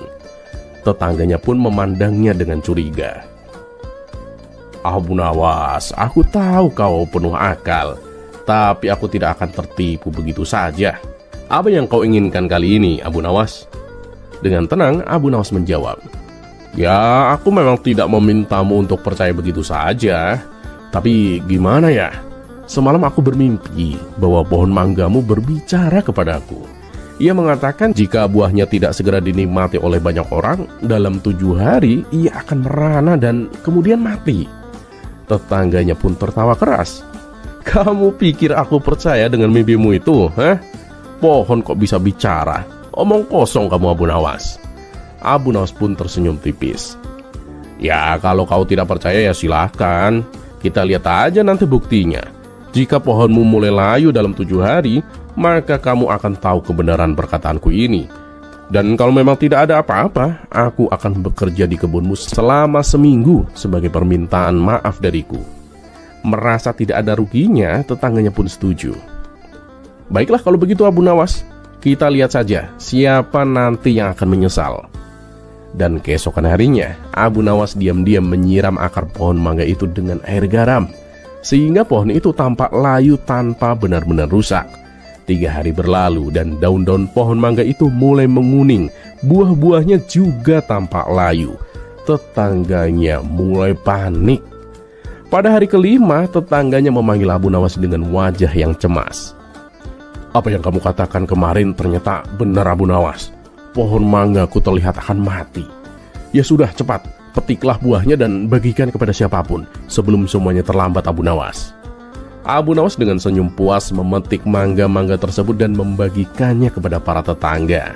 Tetangganya pun memandangnya dengan curiga. Abu Nawas, aku tahu kau penuh akal, tapi aku tidak akan tertipu begitu saja. Apa yang kau inginkan kali ini, Abu Nawas? Dengan tenang, Abu Nawas menjawab, ya, aku memang tidak memintamu untuk percaya begitu saja. Tapi gimana ya? Semalam aku bermimpi bahwa pohon manggamu berbicara kepadaku. Ia mengatakan jika buahnya tidak segera dinikmati oleh banyak orang, dalam 7 hari ia akan merana dan kemudian mati. Tetangganya pun tertawa keras. Kamu pikir aku percaya dengan mimpimu itu? Pohon kok bisa bicara? Omong kosong kamu, Abu Nawas. Abu Nawas pun tersenyum tipis. Ya, kalau kau tidak percaya ya silahkan. Kita lihat aja nanti buktinya. Jika pohonmu mulai layu dalam 7 hari, maka kamu akan tahu kebenaran perkataanku ini. Dan kalau memang tidak ada apa-apa, aku akan bekerja di kebunmu selama seminggu sebagai permintaan maaf dariku. Merasa tidak ada ruginya, tetangganya pun setuju. Baiklah kalau begitu, Abu Nawas. Kita lihat saja siapa nanti yang akan menyesal. Dan keesokan harinya, Abu Nawas diam-diam menyiram akar pohon mangga itu dengan air garam, sehingga pohon itu tampak layu tanpa benar-benar rusak. 3 hari berlalu dan daun-daun pohon mangga itu mulai menguning. Buah-buahnya juga tampak layu. Tetangganya mulai panik. Pada hari kelima, tetangganya memanggil Abu Nawas dengan wajah yang cemas. Apa yang kamu katakan kemarin ternyata benar, Abu Nawas. Pohon manggaku terlihat akan mati. Ya sudah, cepat, petiklah buahnya dan bagikan kepada siapapun sebelum semuanya terlambat, Abu Nawas. Abu Nawas dengan senyum puas memetik mangga-mangga tersebut dan membagikannya kepada para tetangga.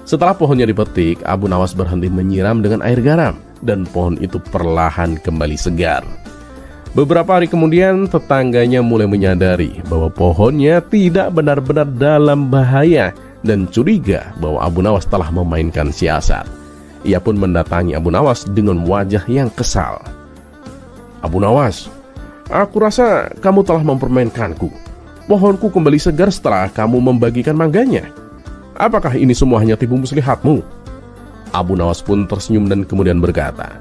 Setelah pohonnya dipetik, Abu Nawas berhenti menyiram dengan air garam dan pohon itu perlahan kembali segar. Beberapa hari kemudian, tetangganya mulai menyadari bahwa pohonnya tidak benar-benar dalam bahaya dan curiga bahwa Abu Nawas telah memainkan siasat. Ia pun mendatangi Abu Nawas dengan wajah yang kesal. Abu Nawas, aku rasa kamu telah mempermainkanku. Pohonku kembali segar setelah kamu membagikan mangganya. Apakah ini semua hanya tipu muslihatmu? Abu Nawas pun tersenyum dan kemudian berkata,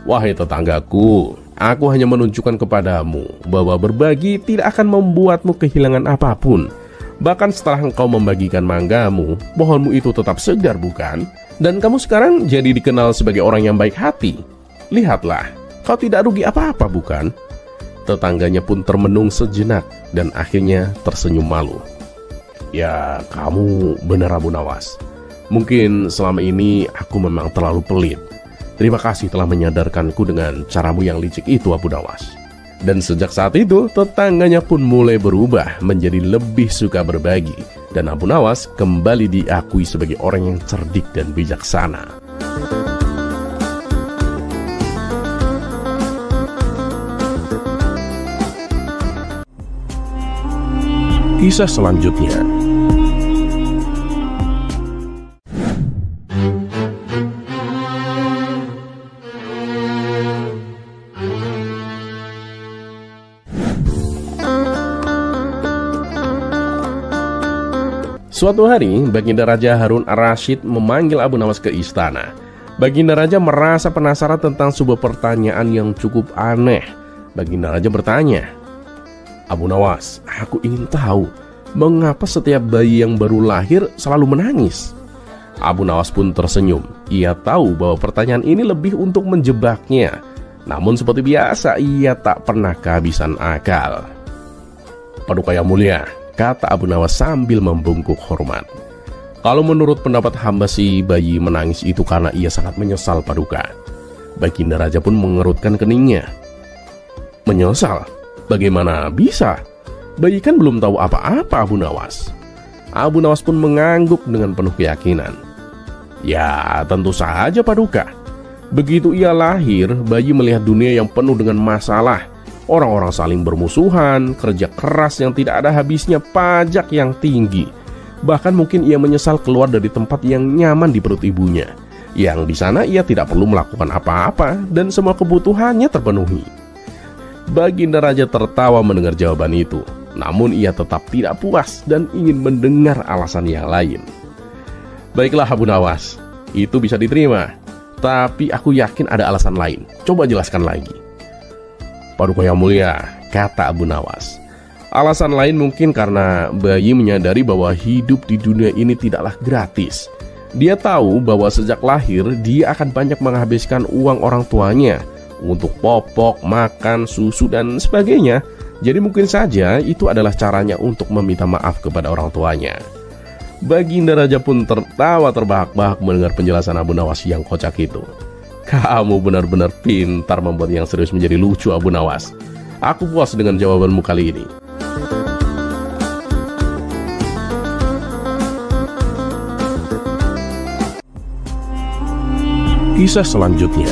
wahai tetanggaku, aku hanya menunjukkan kepadamu bahwa berbagi tidak akan membuatmu kehilangan apapun. Bahkan setelah engkau membagikan manggamu, pohonmu itu tetap segar, bukan? Dan kamu sekarang jadi dikenal sebagai orang yang baik hati. Lihatlah, kau tidak rugi apa-apa, bukan? Tetangganya pun termenung sejenak dan akhirnya tersenyum malu. Ya, kamu benar, Abu Nawas. Mungkin selama ini aku memang terlalu pelit. Terima kasih telah menyadarkanku dengan caramu yang licik itu, Abu Nawas. Dan sejak saat itu, tetangganya pun mulai berubah menjadi lebih suka berbagi. Dan Abu Nawas kembali diakui sebagai orang yang cerdik dan bijaksana. Kisah selanjutnya. Suatu hari, Baginda Raja Harun Ar-Rasyid memanggil Abu Nawas ke istana. Baginda Raja merasa penasaran tentang sebuah pertanyaan yang cukup aneh. Baginda Raja bertanya, Abu Nawas, aku ingin tahu, mengapa setiap bayi yang baru lahir selalu menangis? Abu Nawas pun tersenyum. Ia tahu bahwa pertanyaan ini lebih untuk menjebaknya. Namun seperti biasa, ia tak pernah kehabisan akal. Paduka yang mulia, kata Abu Nawas sambil membungkuk hormat. Kalau menurut pendapat hamba si bayi menangis itu karena ia sangat menyesal, Paduka. Baginda Raja pun mengerutkan keningnya. Menyesal? Bagaimana bisa? Bayi kan belum tahu apa-apa, Abu Nawas. Abu Nawas pun mengangguk dengan penuh keyakinan. Ya, tentu saja, Paduka. Begitu ia lahir, bayi melihat dunia yang penuh dengan masalah. Orang-orang saling bermusuhan, kerja keras yang tidak ada habisnya, pajak yang tinggi. Bahkan mungkin ia menyesal keluar dari tempat yang nyaman di perut ibunya, yang di sana ia tidak perlu melakukan apa-apa dan semua kebutuhannya terpenuhi. Baginda Raja tertawa mendengar jawaban itu. Namun ia tetap tidak puas dan ingin mendengar alasan yang lain. Baiklah Abu Nawas,
itu bisa diterima. Tapi aku yakin ada alasan lain. Coba jelaskan lagi. Paduka yang mulia, kata Abu Nawas. Alasan lain mungkin karena bayi menyadari bahwa hidup di dunia ini tidaklah gratis. Dia tahu bahwa sejak lahir dia akan banyak menghabiskan uang orang tuanya untuk popok, makan, susu, dan sebagainya. Jadi mungkin saja itu adalah caranya untuk meminta maaf kepada orang tuanya. Baginda Raja pun tertawa terbahak-bahak mendengar penjelasan Abu Nawas yang kocak itu. Kamu benar-benar pintar membuat yang serius menjadi lucu, Abu Nawas. Aku puas dengan jawabanmu kali ini.
Kisah selanjutnya.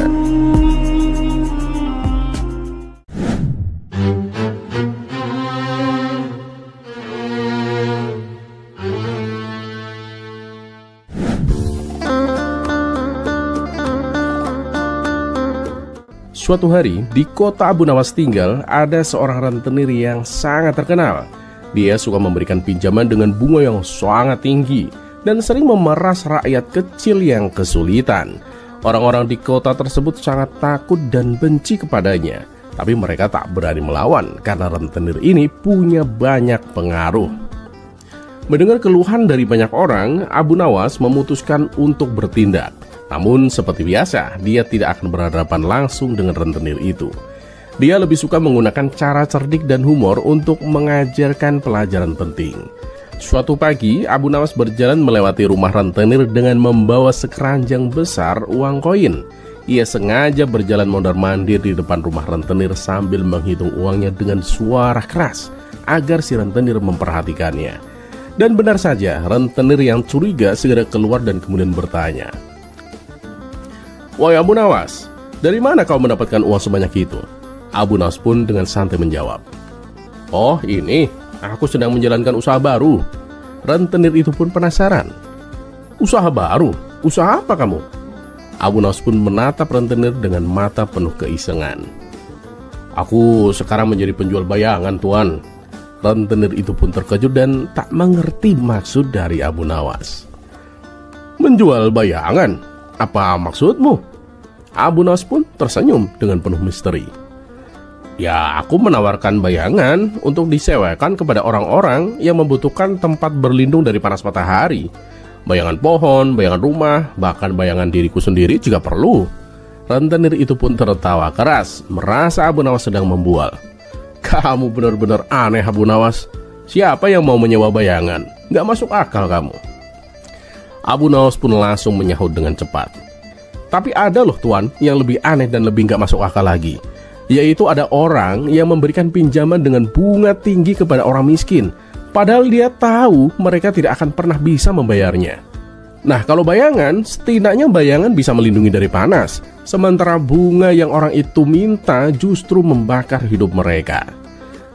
Suatu hari, di kota Abu Nawas tinggal, ada seorang rentenir yang sangat terkenal. Dia suka memberikan pinjaman dengan bunga yang sangat tinggi dan sering memeras rakyat kecil yang kesulitan. Orang-orang di kota tersebut sangat takut dan benci kepadanya, tapi mereka tak berani melawan karena rentenir ini punya banyak pengaruh. Mendengar keluhan dari banyak orang, Abu Nawas memutuskan untuk bertindak. Namun seperti biasa, dia tidak akan berhadapan langsung dengan rentenir itu. Dia lebih suka menggunakan cara cerdik dan humor untuk mengajarkan pelajaran penting. Suatu pagi, Abu Nawas berjalan melewati rumah rentenir dengan membawa sekeranjang besar uang koin. Ia sengaja berjalan mondar-mandir di depan rumah rentenir sambil menghitung uangnya dengan suara keras agar si rentenir memperhatikannya. Dan benar saja, rentenir yang curiga segera keluar dan kemudian bertanya, "Wahai Abu Nawas, dari mana kau mendapatkan uang sebanyak itu?" Abu Nawas pun dengan santai menjawab, "Oh ini, aku sedang menjalankan usaha baru." Rentenir itu pun penasaran. "Usaha baru? Usaha apa kamu?" Abu Nawas pun menatap rentenir dengan mata penuh keisengan. "Aku sekarang menjadi penjual bayangan, Tuan." Rentenir itu pun terkejut dan tak mengerti maksud dari Abu Nawas. "Menjual bayangan? Apa maksudmu?" Abu Nawas pun tersenyum dengan penuh misteri. "Ya, aku menawarkan bayangan untuk disewakan kepada orang-orang yang membutuhkan tempat berlindung dari panas matahari. Bayangan pohon, bayangan rumah, bahkan bayangan diriku sendiri jika perlu." Rentenir itu pun tertawa keras, merasa Abu Nawas sedang membual. "Kamu benar-benar aneh, Abu Nawas. Siapa yang mau menyewa bayangan? Gak masuk akal kamu." Abu Nawas pun langsung menyahut dengan cepat. "Tapi ada loh Tuan yang lebih aneh dan lebih gak masuk akal lagi. Yaitu ada orang yang memberikan pinjaman dengan bunga tinggi kepada orang miskin, padahal dia tahu mereka tidak akan pernah bisa membayarnya. Nah, kalau bayangan, setidaknya bayangan bisa melindungi dari panas, sementara bunga yang orang itu minta justru membakar hidup mereka."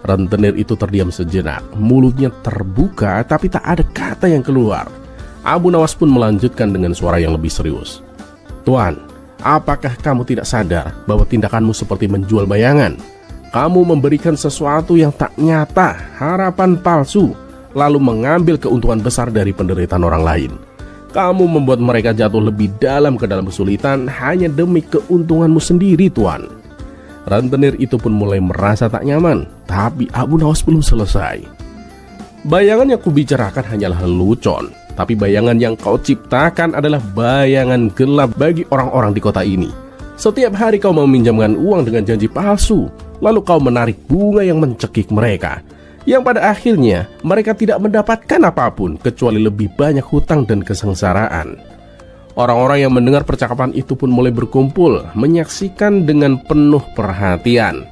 Rentenir itu terdiam sejenak, mulutnya terbuka tapi tak ada kata yang keluar. Abu Nawas pun melanjutkan dengan suara yang lebih serius. "Tuan, apakah kamu tidak sadar bahwa tindakanmu seperti menjual bayangan? Kamu memberikan sesuatu yang tak nyata, harapan palsu, lalu mengambil keuntungan besar dari penderitaan orang lain. Kamu membuat mereka jatuh lebih dalam ke dalam kesulitan hanya demi keuntunganmu sendiri, Tuan." Rentenir itu pun mulai merasa tak nyaman, tapi Abu Nawas belum selesai. "Bayangan yang kubicarakan hanyalah lelucon, tapi bayangan yang kau ciptakan adalah bayangan gelap bagi orang-orang di kota ini. Setiap hari kau meminjamkan uang dengan janji palsu, lalu kau menarik bunga yang mencekik mereka, yang pada akhirnya mereka tidak mendapatkan apapun kecuali lebih banyak hutang dan kesengsaraan." Orang-orang yang mendengar percakapan itu pun mulai berkumpul, menyaksikan dengan penuh perhatian.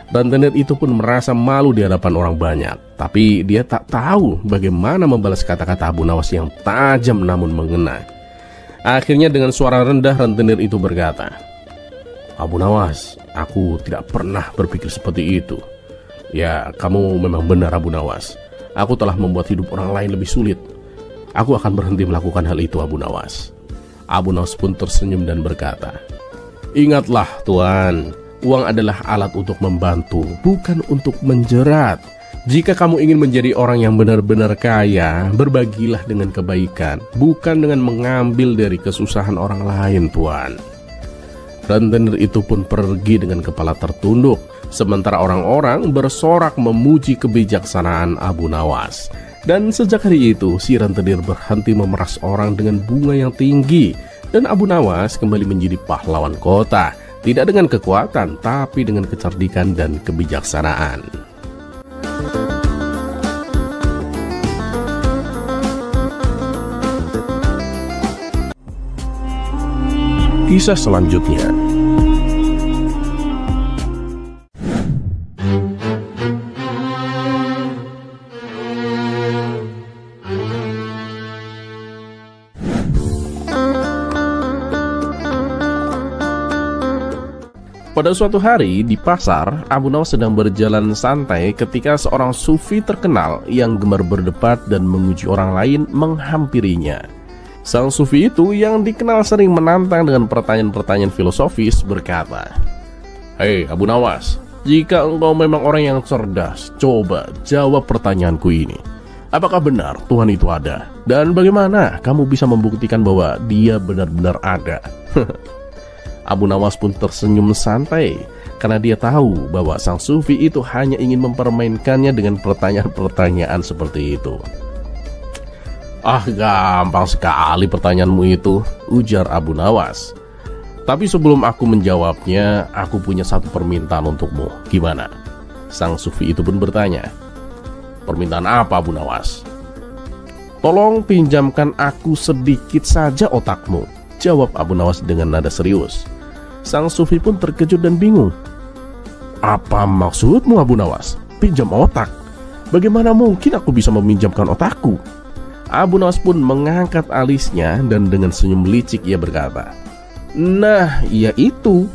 Rentenir itu pun merasa malu di hadapan orang banyak, tapi dia tak tahu bagaimana membalas kata-kata Abu Nawas yang tajam namun mengena. Akhirnya dengan suara rendah rentenir itu berkata, "Abu Nawas, aku tidak pernah berpikir seperti itu." "Ya, kamu memang benar Abu Nawas. Aku telah membuat hidup orang lain lebih sulit. Aku akan berhenti melakukan hal itu, Abu Nawas." Abu Nawas pun tersenyum dan berkata, "Ingatlah Tuan, uang adalah alat untuk membantu, bukan untuk menjerat. Jika kamu ingin menjadi orang yang benar-benar kaya, berbagilah dengan kebaikan, bukan dengan mengambil dari kesusahan orang lain, tuan. Rentenir itu pun pergi dengan kepala tertunduk, sementara orang-orang bersorak memuji kebijaksanaan Abu Nawas. Dan sejak hari itu, si rentenir berhenti memeras orang dengan bunga yang tinggi, dan Abu Nawas kembali menjadi pahlawan kota, tidak dengan kekuatan, tapi dengan kecerdikan dan kebijaksanaan.
Kisah selanjutnya.
Pada suatu hari di pasar, Abu Nawas sedang berjalan santai ketika seorang sufi terkenal yang gemar berdebat dan menguji orang lain menghampirinya. Sang sufi itu yang dikenal sering menantang dengan pertanyaan-pertanyaan filosofis berkata, "Hei Abu Nawas, jika engkau memang orang yang cerdas, coba jawab pertanyaanku ini. Apakah benar Tuhan itu ada? Dan bagaimana kamu bisa membuktikan bahwa dia benar-benar ada?" Abu Nawas pun tersenyum santai karena dia tahu bahwa sang sufi itu hanya ingin mempermainkannya dengan pertanyaan-pertanyaan seperti itu. "Ah, gampang sekali pertanyaanmu itu," ujar Abu Nawas. "Tapi sebelum aku menjawabnya, aku punya satu permintaan untukmu. Gimana?" Sang sufi itu pun bertanya. "Permintaan apa, Abu Nawas?" "Tolong pinjamkan aku sedikit saja otakmu," jawab Abu Nawas dengan nada serius. Sang sufi pun terkejut dan bingung. "Apa maksudmu, Abu Nawas? Pinjam otak? Bagaimana mungkin aku bisa meminjamkan otakku?" Abu Nawas pun mengangkat alisnya dan dengan senyum licik ia berkata, "Nah, ya itu.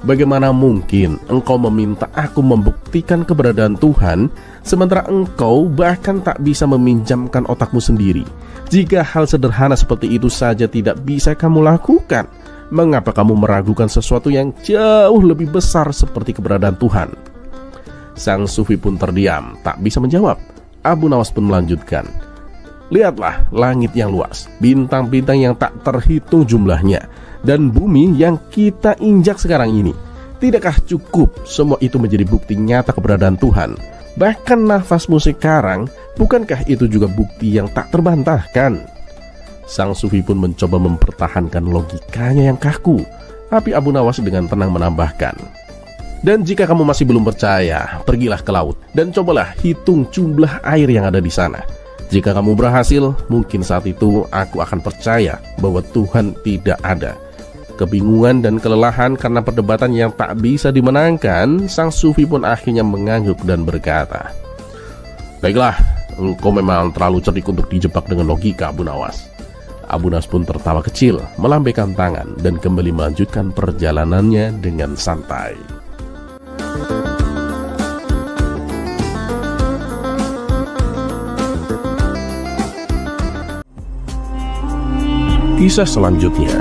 Bagaimana mungkin engkau meminta aku membuktikan keberadaan Tuhan, sementara engkau bahkan tak bisa meminjamkan otakmu sendiri? Jika hal sederhana seperti itu saja tidak bisa kamu lakukan, mengapa kamu meragukan sesuatu yang jauh lebih besar seperti keberadaan Tuhan?" Sang sufi pun terdiam, tak bisa menjawab. Abu Nawas pun melanjutkan, "Lihatlah langit yang luas, bintang-bintang yang tak terhitung jumlahnya, dan bumi yang kita injak sekarang ini. Tidakkah cukup semua itu menjadi bukti nyata keberadaan Tuhan? Bahkan nafasmu sekarang, bukankah itu juga bukti yang tak terbantahkan?" Sang sufi pun mencoba mempertahankan logikanya yang kaku, tapi Abu Nawas dengan tenang menambahkan, "Dan jika kamu masih belum percaya, pergilah ke laut dan cobalah hitung jumlah air yang ada di sana. Jika kamu berhasil, mungkin saat itu aku akan percaya bahwa Tuhan tidak ada." Kebingungan dan kelelahan karena perdebatan yang tak bisa dimenangkan, sang sufi pun akhirnya mengangguk dan berkata, "Baiklah, engkau memang terlalu cerdik untuk dijebak dengan logika, Abu Nawas." Abu Nawas pun tertawa kecil, melambaikan tangan dan kembali melanjutkan perjalanannya dengan santai.
Kisah selanjutnya.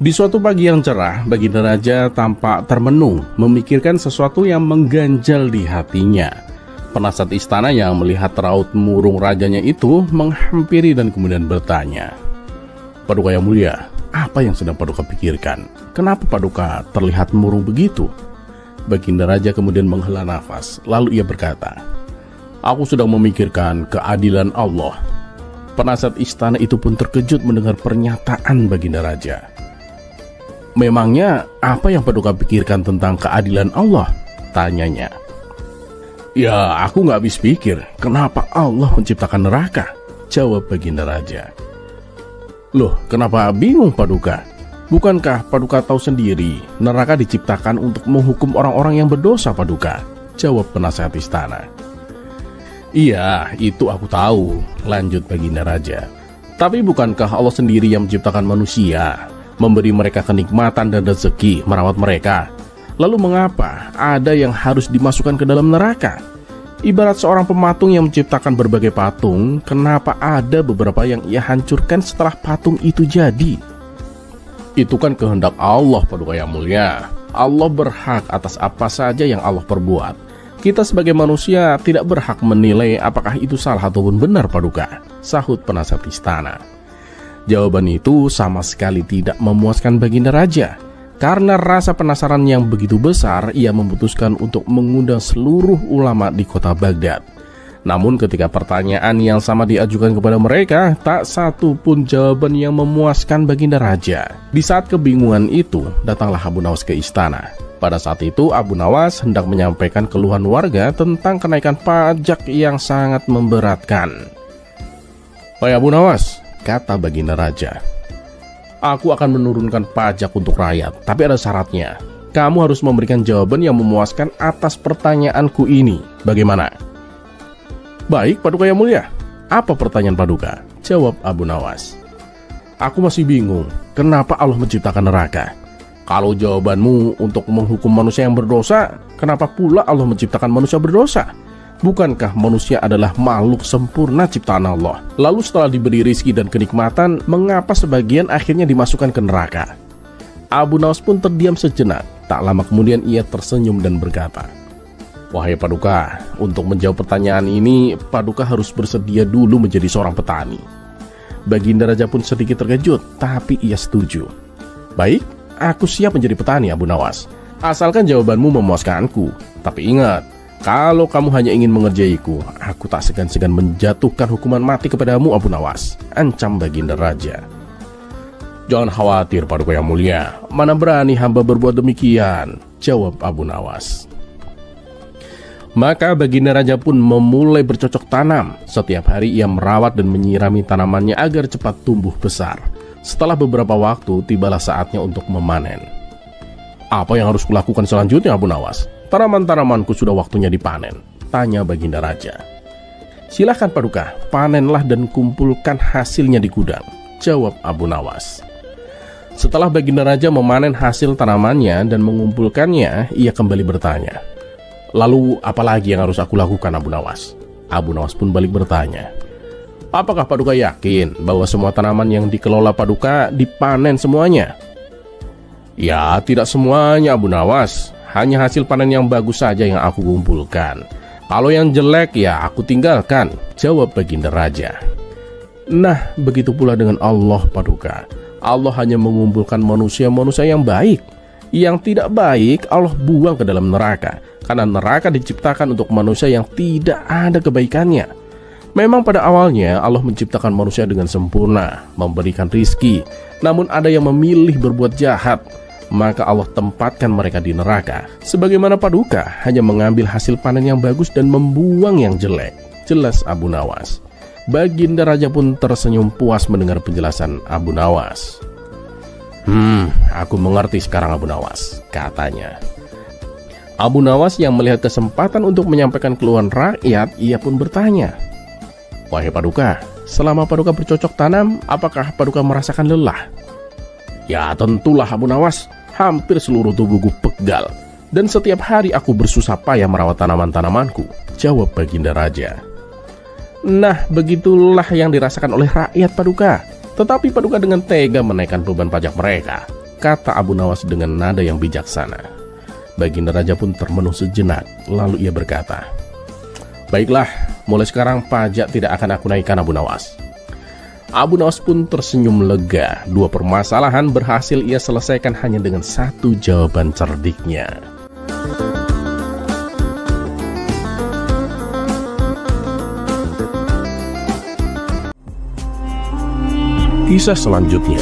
Di suatu pagi yang cerah, Baginda Raja tampak termenung, memikirkan sesuatu yang mengganjal di hatinya. Penasihat istana yang melihat raut murung rajanya itu menghampiri dan kemudian bertanya, "Paduka yang mulia, apa yang sedang Paduka pikirkan? Kenapa Paduka terlihat murung begitu?" Baginda Raja kemudian menghela nafas, lalu ia berkata, "Aku sedang memikirkan keadilan Allah." Penasihat istana itu pun terkejut mendengar pernyataan Baginda Raja. "Memangnya apa yang Paduka pikirkan tentang keadilan Allah?" tanyanya. "Ya, aku gak habis pikir kenapa Allah menciptakan neraka," jawab Baginda Raja. "Loh, kenapa bingung Paduka? Bukankah Paduka tahu sendiri neraka diciptakan untuk menghukum orang-orang yang berdosa, Paduka?" jawab penasihat istana. "Iya, itu aku tahu," lanjut Baginda Raja. "Tapi bukankah Allah sendiri yang menciptakan manusia, memberi mereka kenikmatan dan rezeki, merawat mereka? Lalu mengapa ada yang harus dimasukkan ke dalam neraka? Ibarat seorang pematung yang menciptakan berbagai patung, kenapa ada beberapa yang ia hancurkan setelah patung itu jadi? Itu kan kehendak Allah, Paduka yang mulia. Allah berhak atas apa saja yang Allah perbuat. Kita sebagai manusia tidak berhak menilai apakah itu salah ataupun benar, Paduka, sahut penasihat istana. Jawaban itu sama sekali tidak memuaskan Baginda Raja. Karena rasa penasaran yang begitu besar, ia memutuskan untuk mengundang seluruh ulama di kota Baghdad. Namun ketika pertanyaan yang sama diajukan kepada mereka, tak satu pun jawaban yang memuaskan Baginda Raja. Di saat kebingungan itu, datanglah Abu Nawas ke istana. Pada saat itu, Abu Nawas hendak menyampaikan keluhan warga tentang kenaikan pajak yang sangat memberatkan. "Hai Abu Nawas," kata Baginda Raja, "aku akan menurunkan pajak untuk rakyat, tapi ada syaratnya. Kamu harus memberikan jawaban yang memuaskan atas pertanyaanku ini. Bagaimana?" "Baik, Paduka yang mulia. Apa pertanyaan Paduka?" jawab Abu Nawas. "Aku masih bingung, kenapa Allah menciptakan neraka? Kalau jawabanmu untuk menghukum manusia yang berdosa, kenapa pula Allah menciptakan manusia berdosa? Bukankah manusia adalah makhluk sempurna ciptaan Allah? Lalu setelah diberi rizki dan kenikmatan, mengapa sebagian akhirnya dimasukkan ke neraka?" Abu Nawas pun terdiam sejenak. Tak lama kemudian ia tersenyum dan berkata, "Wahai Paduka, untuk menjawab pertanyaan ini, Paduka harus bersedia dulu menjadi seorang petani." Baginda Raja pun sedikit terkejut, tapi ia setuju. "Baik, aku siap menjadi petani, Abu Nawas. Asalkan jawabanmu memuaskanku. Tapi ingat, kalau kamu hanya ingin mengerjaiku, aku tak segan-segan menjatuhkan hukuman mati kepadamu, Abu Nawas," ancam Baginda Raja. "Jangan khawatir, Paduka yang mulia. Mana berani hamba berbuat demikian," jawab Abu Nawas. Maka Baginda Raja pun memulai bercocok tanam. Setiap hari ia merawat dan menyirami tanamannya agar cepat tumbuh besar. Setelah beberapa waktu, tibalah saatnya untuk memanen. "Apa yang harus kulakukan selanjutnya, Abu Nawas? Tanaman-tanamanku sudah waktunya dipanen," tanya Baginda Raja. "Silahkan Paduka, panenlah dan kumpulkan hasilnya di gudang," jawab Abu Nawas. Setelah Baginda Raja memanen hasil tanamannya dan mengumpulkannya, ia kembali bertanya, "Lalu apa lagi yang harus aku lakukan, Abu Nawas?" Abu Nawas pun balik bertanya, "Apakah Paduka yakin bahwa semua tanaman yang dikelola Paduka dipanen semuanya?" "Ya, tidak semuanya, Abu Nawas. Hanya hasil panen yang bagus saja yang aku kumpulkan. Kalau yang jelek ya aku tinggalkan," jawab Baginda Raja. Nah, begitu pula dengan Allah, Paduka. Allah hanya mengumpulkan manusia-manusia yang baik. Yang tidak baik Allah buang ke dalam neraka, karena neraka diciptakan untuk manusia yang tidak ada kebaikannya. Memang pada awalnya Allah menciptakan manusia dengan sempurna, memberikan rizki. Namun ada yang memilih berbuat jahat, maka Allah tempatkan mereka di neraka. Sebagaimana Paduka hanya mengambil hasil panen yang bagus dan membuang yang jelek, jelas Abu Nawas. Baginda Raja pun tersenyum puas mendengar penjelasan Abu Nawas. Aku mengerti sekarang, Abu Nawas," katanya. Abu Nawas yang melihat kesempatan untuk menyampaikan keluhan rakyat, ia pun bertanya, "Wahai Paduka, selama Paduka bercocok tanam, apakah Paduka merasakan lelah?" "Ya tentulah, Abu Nawas. Hampir seluruh tubuhku pegal. Dan setiap hari aku bersusah payah merawat tanaman-tanamanku," jawab Baginda Raja. "Nah, begitulah yang dirasakan oleh rakyat, Paduka. Tetapi Paduka dengan tega menaikkan beban pajak mereka," kata Abu Nawas dengan nada yang bijaksana. Baginda Raja pun termenung sejenak, lalu ia berkata, "Baiklah, mulai sekarang pajak tidak akan aku naikkan, Abu Nawas." Abu Nawas pun tersenyum lega. Dua permasalahan berhasil ia selesaikan hanya dengan satu jawaban cerdiknya. Kisah selanjutnya.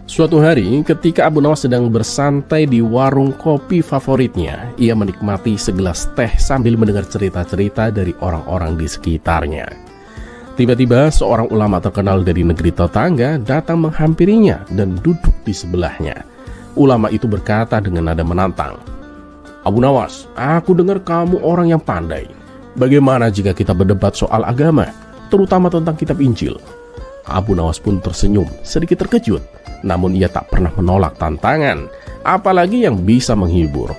Suatu hari, ketika Abu Nawas sedang bersantai di warung kopi favoritnya, ia menikmati segelas teh sambil mendengar cerita-cerita dari orang-orang di sekitarnya. Tiba-tiba, seorang ulama terkenal dari negeri tetangga datang menghampirinya dan duduk di sebelahnya. Ulama itu berkata dengan nada menantang, "Abu Nawas, aku dengar kamu orang yang pandai. Bagaimana jika kita berdebat soal agama, terutama tentang kitab Injil? Abu Nawas pun tersenyum, sedikit terkejut. Namun ia tak pernah menolak tantangan, apalagi yang bisa menghibur.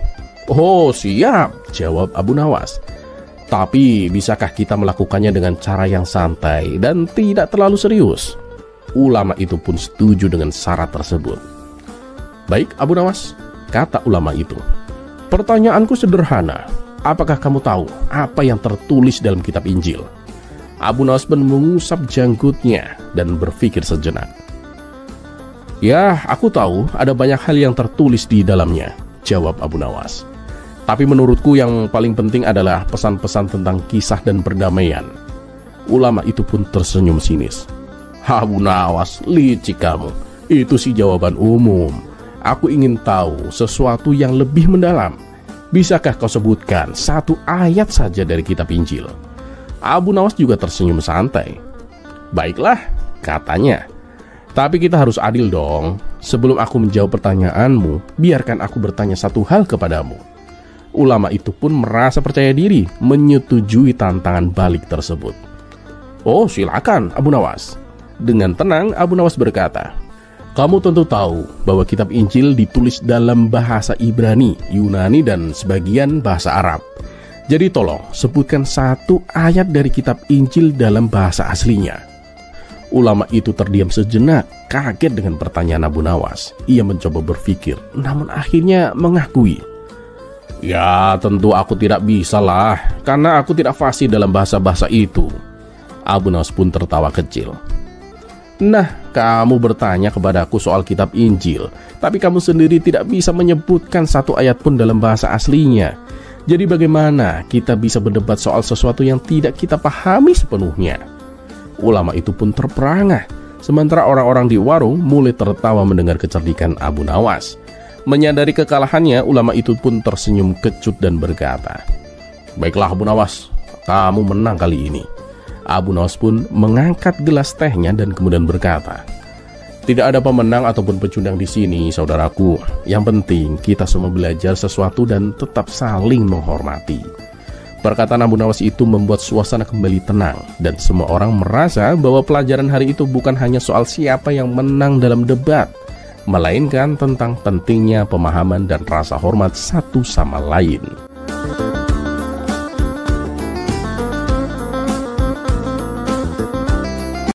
"Oh siap," jawab Abu Nawas. "Tapi bisakah kita melakukannya dengan cara yang santai dan tidak terlalu serius?" Ulama itu pun setuju dengan syarat tersebut. "Baik Abu Nawas," kata ulama itu. "Pertanyaanku sederhana. Apakah kamu tahu apa yang tertulis dalam kitab Injil?" Abu Nawas pun mengusap janggutnya dan berpikir sejenak. "Ya, aku tahu ada banyak hal yang tertulis di dalamnya," jawab Abu Nawas. "Tapi menurutku yang paling penting adalah pesan-pesan tentang kisah dan perdamaian." Ulama itu pun tersenyum sinis. "Abu Nawas, licik kamu. Itu sih jawaban umum. Aku ingin tahu sesuatu yang lebih mendalam. Bisakah kau sebutkan satu ayat saja dari kitab Injil?" Abu Nawas juga tersenyum santai. "Baiklah," katanya. "Tapi kita harus adil dong. Sebelum aku menjawab pertanyaanmu, biarkan aku bertanya satu hal kepadamu." Ulama itu pun merasa percaya diri menyetujui tantangan balik tersebut. "Oh silakan Abu Nawas." Dengan tenang Abu Nawas berkata, "Kamu tentu tahu bahwa kitab Injil ditulis dalam bahasa Ibrani, Yunani, dan sebagian bahasa Arab. Jadi tolong sebutkan satu ayat dari kitab Injil dalam bahasa aslinya." Ulama itu terdiam sejenak, kaget dengan pertanyaan Abu Nawas. Ia mencoba berpikir, namun akhirnya mengakui, "Ya tentu aku tidak bisa lah, karena aku tidak fasih dalam bahasa-bahasa itu." Abu Nawas pun tertawa kecil. "Nah, kamu bertanya kepadaku soal kitab Injil, tapi kamu sendiri tidak bisa menyebutkan satu ayat pun dalam bahasa aslinya. Jadi bagaimana kita bisa berdebat soal sesuatu yang tidak kita pahami sepenuhnya?" Ulama itu pun terperangah, sementara orang-orang di warung mulai tertawa mendengar kecerdikan Abu Nawas. Menyadari kekalahannya, ulama itu pun tersenyum kecut dan berkata, "Baiklah Abu Nawas, kamu menang kali ini." Abu Nawas pun mengangkat gelas tehnya dan kemudian berkata, "Tidak ada pemenang ataupun pecundang di sini, saudaraku. Yang penting kita semua belajar sesuatu dan tetap saling menghormati." Perkataan Abu Nawas itu membuat suasana kembali tenang, dan semua orang merasa bahwa pelajaran hari itu bukan hanya soal siapa yang menang dalam debat, melainkan tentang pentingnya pemahaman dan rasa hormat satu sama lain.